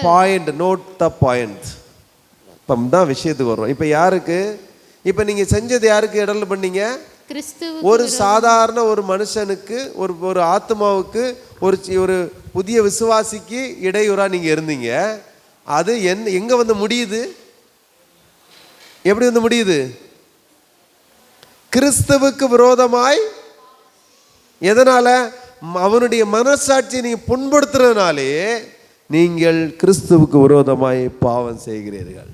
பாயிண்ட், நோட் த பாயிண்ட். இப்போ தான் விஷயத்துக்கு வரும். இப்போ யாருக்கு, இப்போ நீங்கள் செஞ்சது யாருக்கு இடர்ல பண்ணீங்க? ஒரு சாதாரண ஒரு மனுஷனுக்கு, ஒரு ஆத்மாவுக்கு, ஒரு புதிய விசுவாசிக்கு இடையூறா நீங்க இருந்தீங்க. அது எங்க வந்து முடியுது? எப்படி வந்து முடியுது? கிறிஸ்துவுக்கு விரோதமாய். எதனால? அவனுடைய மனசாட்சியை நீங்க புண்படுத்துறதுனாலே நீங்கள் கிறிஸ்துவுக்கு விரோதமாய் பாவம் செய்கிறீர்கள்.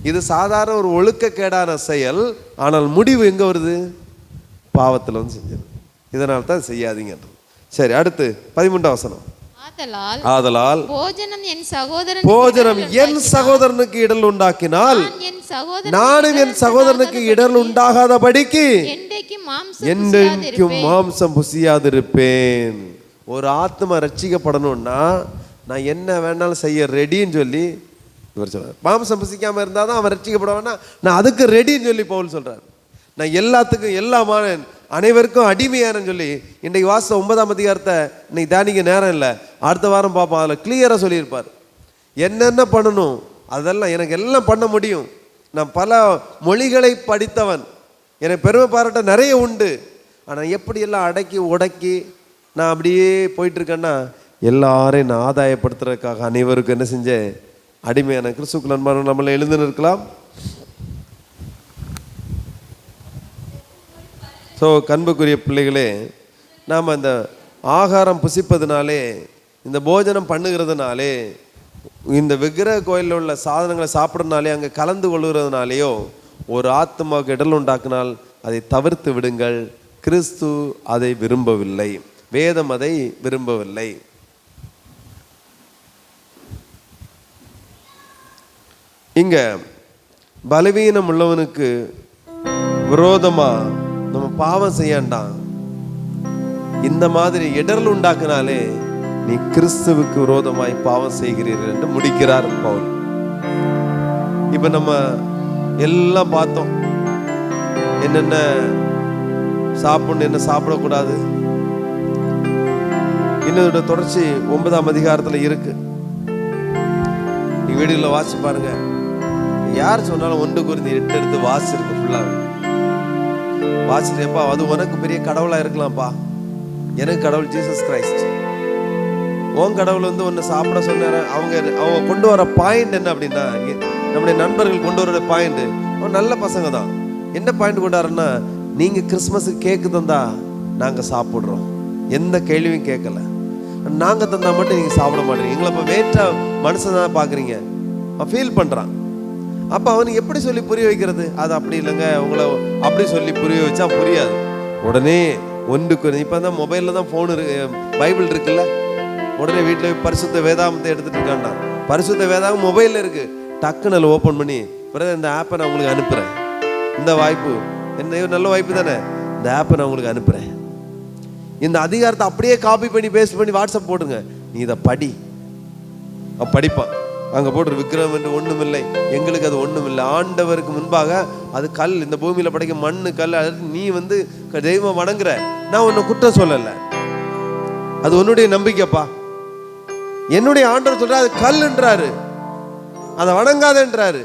இது சாதாரண ஒரு ஒழுக்கக்கேடான செயல். ஆனால் முடிவு எங்க வருது? பாவத்தில் வந்து செஞ்சது. இதனால தான் செய்யாதீங்க. சரி, அடுத்து 13ஆம் வசனம். ஆதலால் போஜனம் என் சகோதரனுக்கு இடர் உண்டாக்கினால் நானும் என் சகோதரனுக்கு இடர் உண்டாகாதபடிக்கு என்றைக்கும் மாம்சம் புசியாதிருப்பேன். ஒரு ஆத்மா ரட்சிக்கப்படணும்னா நான் என்ன வேணாலும் செய்ய ரெடின்னு சொல்லி இவர் சொல்றார். மாம்சம் புசிக்காம இருந்தாதான் அவன் ரட்சிக்கப்படுவான்னா நான் அதுக்கு ரெடின்னு சொல்லி பவுல் சொல்றார். நான் எல்லாத்துக்கும் எல்லாமான அனைவருக்கும் அடிமையானு சொல்லி இன்றைக்கு வாச 9ஆம் அதிகாரத்தை இன்னைக்கு தானிக்க நேரம் இல்லை, அடுத்த வாரம் பார்ப்போம். அதில் கிளியராக சொல்லியிருப்பார் என்னென்ன பண்ணணும். அதெல்லாம் எனக்கு எல்லாம் பண்ண முடியும். நான் பல மொழிகளை படித்தவன், எனக்கு பெருமை பாராட்ட நிறைய உண்டு. ஆனால் எப்படியெல்லாம் அடக்கி உடக்கி நான் அப்படியே போயிட்டுருக்கேன்னா எல்லாரையும் நான் ஆதாயப்படுத்துறதுக்காக அனைவருக்கும் என்ன செஞ்சேன்? அடிமையான கிறிஸ்துவுக்குள் அன்பான நம்மளை எழுந்து நிற்கலாம். ஸோ கண்புக்குரிய பிள்ளைகளே, நாம் அந்த ஆகாரம் புசிப்பதுனாலே, இந்த போஜனம் பண்ணுகிறதுனாலே, இந்த விக்கிரக கோயிலில் உள்ள சாதனங்களை சாப்பிட்றதுனாலே, அங்கே கலந்து கொள்கிறதுனாலேயோ ஒரு ஆத்மாவுக்கு இடல் உண்டாக்கினால் அதை தவிர்த்து விடுங்கள். கிறிஸ்து அதை விரும்பவில்லை, வேதம் அதை விரும்பவில்லை. இங்க பலவீனம் உள்ளவனுக்கு விரோதமா நம்ம பாவம் செய்யாண்டாம். இந்த மாதிரி இடர்ல உண்டாக்குனாலே நீ கிறிஸ்துவுக்கு விரோதமாய் பாவம் செய்கிறீர்கள் என்று முடிக்கிறார் பவுல். இப்ப நம்ம எல்லாம் பார்த்தோம், என்னென்ன சாப்பிடணும், என்ன சாப்பிடக்கூடாது. இன்னொரு தொடர்ச்சி 9ஆம் அதிகாரத்துல இருக்கு. நீங்க வீடுகளில் வாசி பாருங்க. யார் சொன்னாலும் 1 Corinthians 8 எடுத்து வாசி இருக்கு ஃபுல்லாக வாசிட்டேப்பா. அது உனக்கு பெரிய கடவுளா இருக்கலாம்ப்பா, எனக்கு கடவுள் ஜீசஸ் கிரைஸ்ட். உன் கடவுள் வந்து ஒன்று சாப்பிட சொன்னார். அவங்க கொண்டு வர பாயிண்ட் என்ன அப்படின்னா, நம்முடைய நண்பர்கள் கொண்டு வர பாயிண்ட், அவன் நல்ல பசங்க தான். என்ன பாயிண்ட் கொண்டு வரேன்னா, நீங்கள் கிறிஸ்மஸுக்கு கேக்கு தந்தா நாங்கள் சாப்பிட்றோம், எந்த கேள்வியும் கேட்கல. நாங்கள் தந்தா மட்டும் நீங்கள் சாப்பிட மாட்டீங்க, எங்களை இப்போ வேற்ற மனுஷன் தான் பார்க்குறீங்க. அவன் ஃபீல் பண்ணுறான். அப்போ அவனுக்கு எப்படி சொல்லி புரிய வைக்கிறது? அது அப்படி இல்லைங்க, உங்களை அப்படி சொல்லி புரிய வச்சா புரியாது. உடனே 1 Corinthians, இப்போ தான் மொபைலில் தான் ஃபோன் இருக்கு, பைபிள் இருக்குல்ல, உடனே வீட்டில் பரிசுத்த வேதாகமத்தை எடுத்துகிட்டு இருக்கான்டா. பரிசுத்த வேதாகம் மொபைலில் இருக்குது, டக்குன்னு அதில் ஓப்பன் பண்ணி, பிறகு இந்த ஆப்பை நான் உங்களுக்கு அனுப்புகிறேன், இந்த வாய்ப்பு என்ன நல்ல வாய்ப்பு தானே, இந்த ஆப்பை நான் உங்களுக்கு அனுப்புகிறேன், இந்த அதிகாரத்தை அப்படியே காப்பி பண்ணி பேஸ்ட் பண்ணி வாட்ஸ்அப் போடுங்க, நீ இதை படி. அவன் படிப்பான். அங்கே போட்டு விக்கிரகம் என்று ஒன்றுமில்லை, எங்களுக்கு அது ஒன்றுமில்லை, ஆண்டவருக்கு முன்பாக அது கல், இந்த பூமியில் படைக்கும் மண்ணு கல், அது நீ தெய்வம் வணங்குற, நான் உன்னை குற்றம் சொல்லலை, அது உன்னுடைய நம்பிக்கைப்பா. என்னுடைய ஆண்டவர் சொல்ற அது கல்ன்றாரு, அதை வணங்காதன்றாரு.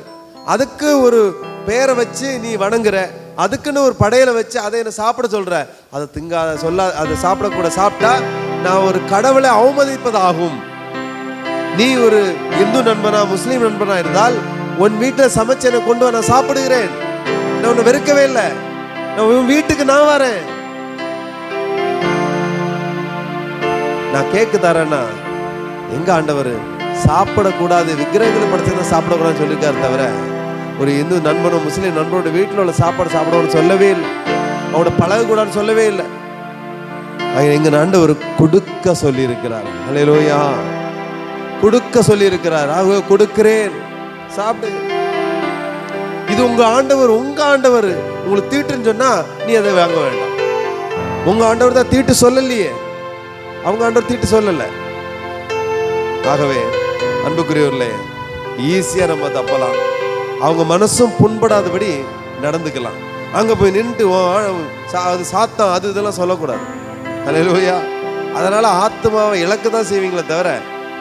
அதுக்கு ஒரு பேரை வச்சு நீ வணங்குற, அதுக்குன்னு ஒரு படையில வச்சு அதை என்ன சாப்பிட சொல்ற, அதை திங்காத சொல்ல, அதை சாப்பிடக்கூட, சாப்பிட்டா நான் ஒரு கடவுளை அவமதிப்பதாகும். நீ ஒரு இந்து நண்பனா முஸ்லீம் நண்பனா இருந்தால் உன் வீட்டில் சமைச்சு எனக்கு கொண்டு வர, நான் சாப்பிடுகிறேன், நான் உன்னை வெறுக்கவே இல்லை, நான் உன் வீட்டுக்கு நான் வரேன். நான் கேக்கு தரேன்னா எங்க ஆண்டவர் சாப்பிடக்கூடாது, விக்கிரகங்களை படைச்சதை சாப்பிடக்கூடாதுன்னு சொல்லியிருக்காரு தவிர ஒரு இந்து நண்பனோ முஸ்லீம் நண்பனோட வீட்டில் உள்ள சாப்பாடு சாப்பிடணும்னு சொல்லவே இல்லை, அவனோட பழகக்கூடாதுன்னு சொல்லவே இல்லை. எங்க ஆண்டவர் கொடுக்க சொல்லி இருக்கிறார். ஹல்லேலூயா, கொடுக்க சொல்லி இருக்கிறார். ஆக கொடுக்கிறேன், சாப்பிடு. இது உங்க ஆண்டவர். உங்க ஆண்டவர் உங்களுக்கு தீட்டுன்னு சொன்னா நீ அதை வாங்க வேண்டாம். உங்க ஆண்டவர் தான் தீட்டு சொல்லலையே, அவங்க ஆண்டவர் தீட்டு சொல்லல. ஆகவே அன்புக்குரியவர்களே, ஈஸியா நம்ம தப்பலாம், அவங்க மனசும் புண்படாதபடி நடந்துக்கலாம். அங்க போய் நின்று அது சாத்தம் அது இதெல்லாம் சொல்லக்கூடாது. ஹல்லேலூயா. அதனால ஆத்மாவை இழக்க தான் செய்வீங்களே தவிர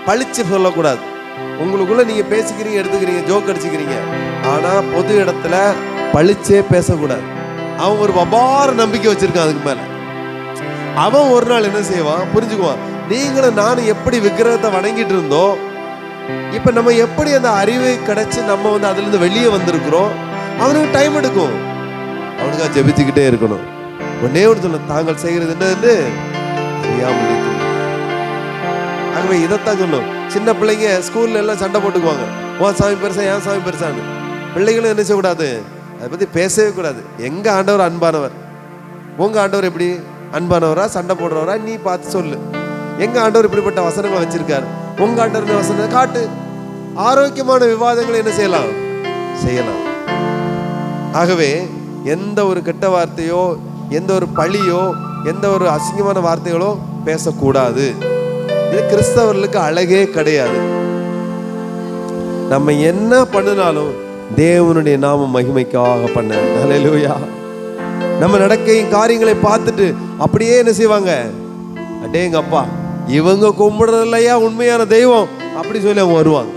பழிச்சு சொல்லக்கூடாது. உங்களுக்குள்ள நீங்க பேசிக்கிறீங்க, எடுத்துக்கிறீங்க, ஜோக் அடிச்சுக்கிறீங்க, ஆனா பொது இடத்துல பழிச்சே பேசக்கூடாது. அவன் ஒரு அபார நம்பிக்கை வச்சிருக்கான் அதுக்கு மேல. அவன் ஒரு நாள் என்ன செய்வான் புரிஞ்சுக்குவான், நீங்களும் நானும் எப்படி விக்கிரகத்தை வணங்கிட்டு இருந்தோம், இப்ப நம்ம எப்படி அந்த அறிவு கிடைச்சு நம்ம அதுல இருந்து வெளியே வந்திருக்கிறோம். அவனுக்கு டைம் எடுக்கும், அவனுக்காக ஜெபிச்சுக்கிட்டே இருக்கணும். ஒன்னே ஒன்று சொல்ல, தாங்கள் செய்கிறது என்னன்னு அறியாமல் இருக்கிறது. ஆகவே இதைத்தான் சொல்லும். சின்ன பிள்ளைங்க ஸ்கூல்ல எல்லாம் சண்டை போட்டுக்குவாங்க, உன் சாமி பெருசா ஏன் சாமி பெருசான்னு. பிள்ளைகளும் என்ன செய்யக்கூடாது, அதை பத்தி பேசவே கூடாது. எங்க ஆண்டவர் அன்பானவர், உங்க ஆண்டவர் எப்படி அன்பானவரா சண்டை போடுறவரா நீ பார்த்து சொல்லு. எங்க ஆண்டவர் இப்படிப்பட்ட வசனங்களை வச்சிருக்காரு, உங்க ஆண்டவர் வசனத்தை காட்டு. ஆரோக்கியமான விவாதங்களை என்ன செய்யலாம், செய்யலாம். ஆகவே எந்த ஒரு கெட்ட வார்த்தையோ, எந்த ஒரு பழியோ, எந்த ஒரு அசிங்கமான வார்த்தைகளோ பேசக்கூடாது. இது கிறிஸ்தவர்களுக்கு அழகே கிடையாது. நம்ம என்ன பண்ணினாலும் தேவனுடைய நாம மகிமைக்காக பண்ண. ஹல்லேலூயா. நம்ம நடக்கையும் காரியங்களை பார்த்துட்டு அப்படியே என்ன செய்வாங்க, அடேங்க அப்பா இவங்க கும்பிடுறது இல்லையா உண்மையான தெய்வம் அப்படி சொல்லி அவங்க வருவாங்க.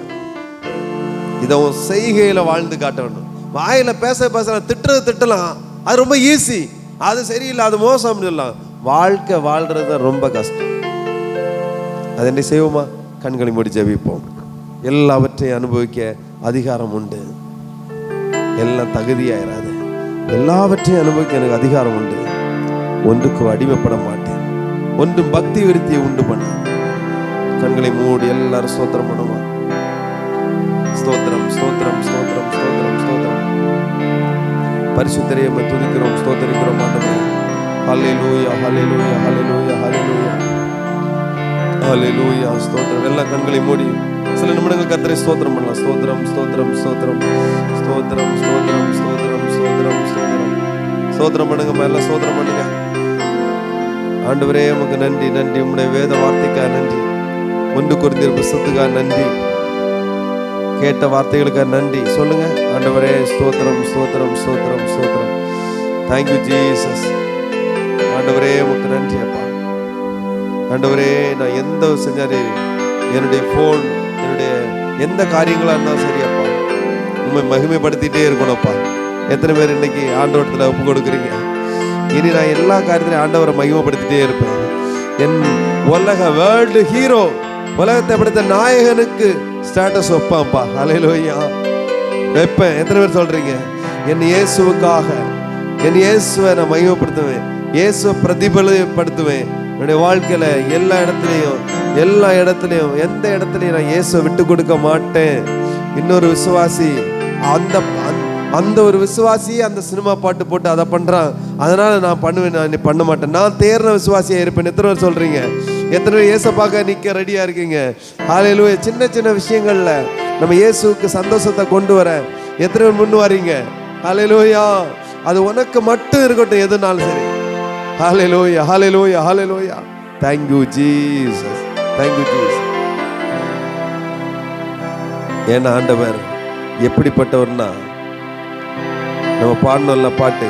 இதை செய்கையில வாழ்ந்து காட்ட வேண்டும். வாயில பேசலாம், திட்டலாம், அது ரொம்ப ஈஸி. அது சரியில்லை, அது மோசம் சொல்லலாம். வாழ்க்கை வாழ்றது ரொம்ப கஷ்டம். அது என்ன செய்வோமா, கண்களை மூடி ஜெபிப்போம். எல்லாவற்றையும் அனுபவிக்க அதிகாரம் உண்டு, எல்லாம் தகுதியாயிராது. எல்லாவற்றையும் அனுபவிக்க எனக்கு அதிகாரம் உண்டு. ஒன்றுக்கு அடிமைப்பட மாட்டேன், ஒன்றும் பக்தி விருத்தியை உண்டு பண்ண. கண்களை மூடி எல்லாரும் ஸ்தோத்திரம் பண்ணுவோம். ஸ்தோத்திரம் ஸ்தோத்திரம் ஸ்தோத்திரம் ஸ்தோத்திரம் ஸ்தோத்திரம். பரிசுத்தரையை துதிக்கிறோம், ஸ்தோத்திரிக்கிறோம் ஆண்டவரே. ஹல்லேலூயா ஹல்லேலூயா ஹல்லேலூயா ஹல்லேலூயா ஹல்லேலூயா. ஸ்தோத்திரம். எல்லா கண்களை மூடி சில நிமிடங்கள் கர்த்தரை ஸ்தோத்திரம் பண்ணலாம். ஸ்தோத்திரம் ஸ்தோத்திரம் ஸ்தோத்திரம் ஸ்தோத்திரம் ஸ்தோத்திரம் ஸ்தோத்திரம் ஸ்தோத்திரம் ஸ்தோத்திரம் ஸ்தோத்திரம் பண்ணுங்க, மேல ஸ்தோத்திரம் பண்ணுங்க. ஆண்டவரே உமக்கு நன்றி நன்றி, உம்முடைய வேத வார்த்தைக்காக நன்றி, 1 கொரிந்தியர் புத்தகத்துக்காக நன்றி, கேட்ட வார்த்தைகளுக்காக நன்றி. சொல்லுங்க ஆண்டவரே ஸ்தோத்திரம் ஸ்தோத்திரம் ஸ்தோத்திரம் ஸ்தோத்திரம். Thank you Jesus. ஆண்டவரே உமக்கு நன்றி அப்பா. ஆண்டவரே நான் எந்த செஞ்சாரு, என்னுடைய ஃபோன், என்னுடைய எந்த காரியங்களா இருந்தாலும் சரி அப்பா, உண்மை மகிமைப்படுத்திட்டே இருக்கணும்ப்பா. எத்தனை பேர் இன்னைக்கு ஆண்டவரத்தில் ஒப்பு கொடுக்குறீங்க? இனி நான் எல்லா காரியத்திலையும் ஆண்டவரை மகிமைப்படுத்திட்டே இருப்பேன். என் உலக வேர்ல்டு ஹீரோ, உலகத்தை படைத்த நாயகனுக்கு ஸ்டேட்டஸ் வைப்பான்ப்பா. ஹல்லேலூயா வைப்பேன். எத்தனை பேர் சொல்றீங்க? என் இயேசுவுக்காக, என் இயேசுவை நான் மகிமைப்படுத்துவேன், இயேசுவை பிரதிபலிப்படுத்துவேன். என்னுடைய வாழ்க்கையில எல்லா இடத்துலையும் எந்த இடத்துலையும் நான் இயேசுவை விட்டு கொடுக்க மாட்டேன். இன்னொரு விசுவாசி அந்த ஒரு விசுவாசியே அந்த சினிமா பாட்டு போட்டு அதை பண்றான், அதனால நான் பண்ணுவேன், நான் பண்ண மாட்டேன், நான் தேர்ன விசுவாசியா இருப்பேன். எத்தனை பேர் சொல்றீங்க? எத்தனை பேர் இயேசுவுக்காக நிக்க ரெடியா இருக்கீங்க? ஹல்லேலூயா. சின்ன சின்ன விஷயங்கள்ல நம்ம இயேசுவுக்கு சந்தோஷத்தை கொண்டு வர எத்தனை பேர் முன் வரீங்க? ஹல்லேலூயா. அது உனக்கு மட்டும் இருக்கட்டும், எதுனாலும் சரி. ஹல்லேலூயா ஹல்லேலூயா ஹல்லேலூயா. Thank you Jesus. Thank you Jesus. ஏன்னா ஆண்டவர் எப்படிப்பட்டவர்னா, நம்ம பாடணும்ல பாட்டு,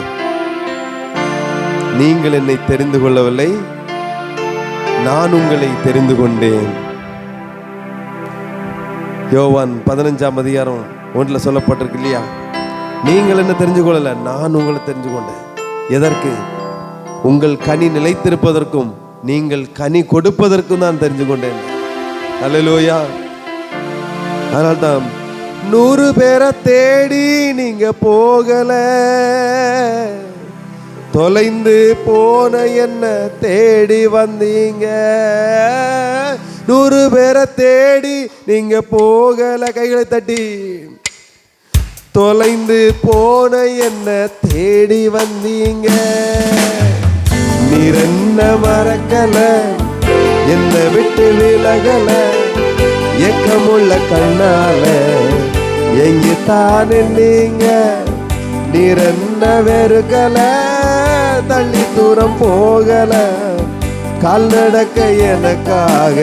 நீங்கள் என்னை தெரிந்து கொள்ளவில்லை, நான் உங்களை தெரிந்து கொண்டேன். யோவான் 15:1 சொல்லப்பட்டிருக்கு இல்லையா? நீங்கள் என்ன தெரிஞ்சு கொள்ளல, நான் உங்களை தெரிஞ்சு கொண்டேன். எதற்கு? உங்கள் கனி நிலைத்திருப்பதற்கும் நீங்கள் கனி கொடுப்பதற்கும் நான் தெரிஞ்சு கொண்டேன். அல்லேலூயா. அதனால்தான் 100 பேரை தேடி நீங்க போகல, தொலைந்து போன என்ன தேடி வந்தீங்க. 100 பேரை தேடி நீங்க போகல, கைகளை தட்டி. தொலைந்து போன என்ன தேடி வந்தீங்க. நீர் என்ன மறக்கல, என்ன விட்டு விலகல, ஏக்கமுள்ள கண்ணால எங்கித்தான் நீங்க. நீர் என்ன வெறுக்கல, தள்ளி தூரம் போகல, கால் நடக்க எனக்காக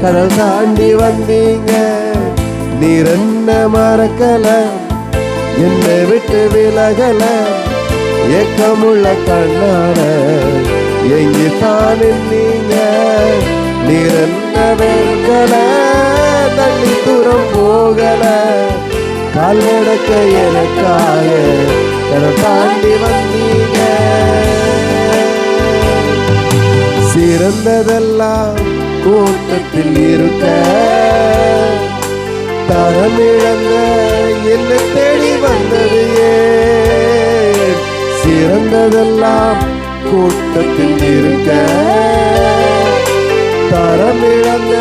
கடல் தாண்டி வந்தீங்க. நீர் என்ன மறக்கல, என்னை விட்டு விலகல, ஏக்கமுள்ள கண்ணால எங்கித்தான் நீங்க. நீர் என்ன வெறுக்கல, தள்ளி தூரம் போகல, கால் நடக்க எனக்காக கடல் தாண்டி வந்தீங்க. சிறந்ததெல்லாம் கூட்டத்தில் இருக்க, தரமிழந்த என்ன தேடி வந்தது ஏன்? சிறந்ததெல்லாம் கூட்டத்தில் இருக்க, தரமிழந்த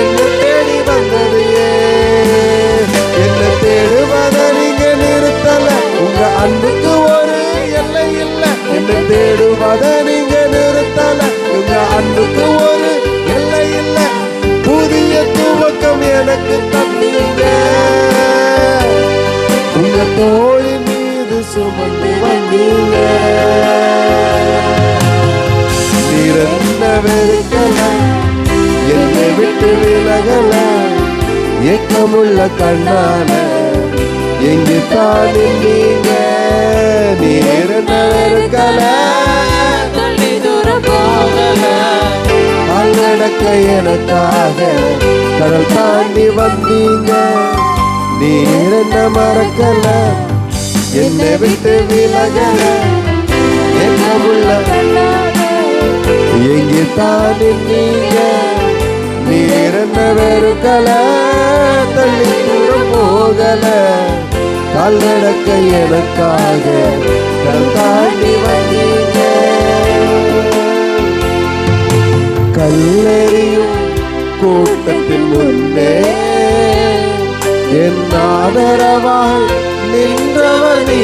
என்ன தேடி வந்தது ஏன்? என்ன தேடுவத நீங்க நிறுத்தல, உங்க அன்புக்கு ஒரு எல்லை இல்லை. என்ன தேடுவத நீங்க நிறுத்தல, உங்க அன்புக்கு ஒரு எல்லை இல்லை. புதிய துவக்கம் எனக்கு தந்தீங்க, உங்க தோளின் மீது சுமந்து வந்தீங்க. நீர் என்ன வெறுக்கல, என்னை விட்டு விலகல, ஏக்கமுள்ள கண்ணால எங்கித்தான் நீங்க. நீர் என்ன வெறுக்கல, தள்ளி தூரம் போகல, கால் நடக்க எனக்காக கடல் தாண்டி வந்தீங்க. நீர் என்ன மறக்கல, என்னை விட்டு விலகல, ஏக்கமுள்ள எங்கித்தான் நீங்க. நீர் என்ன வெறுக்கல, தள்ளி தூரம் போகல, கால் நடக்க எனக்காக கடல் தாண்டி வந்தீங்க. கல்லெறியும் கூட்டத்தின் முன்னே என் ஆதரவாய் நின்றவர் நீ.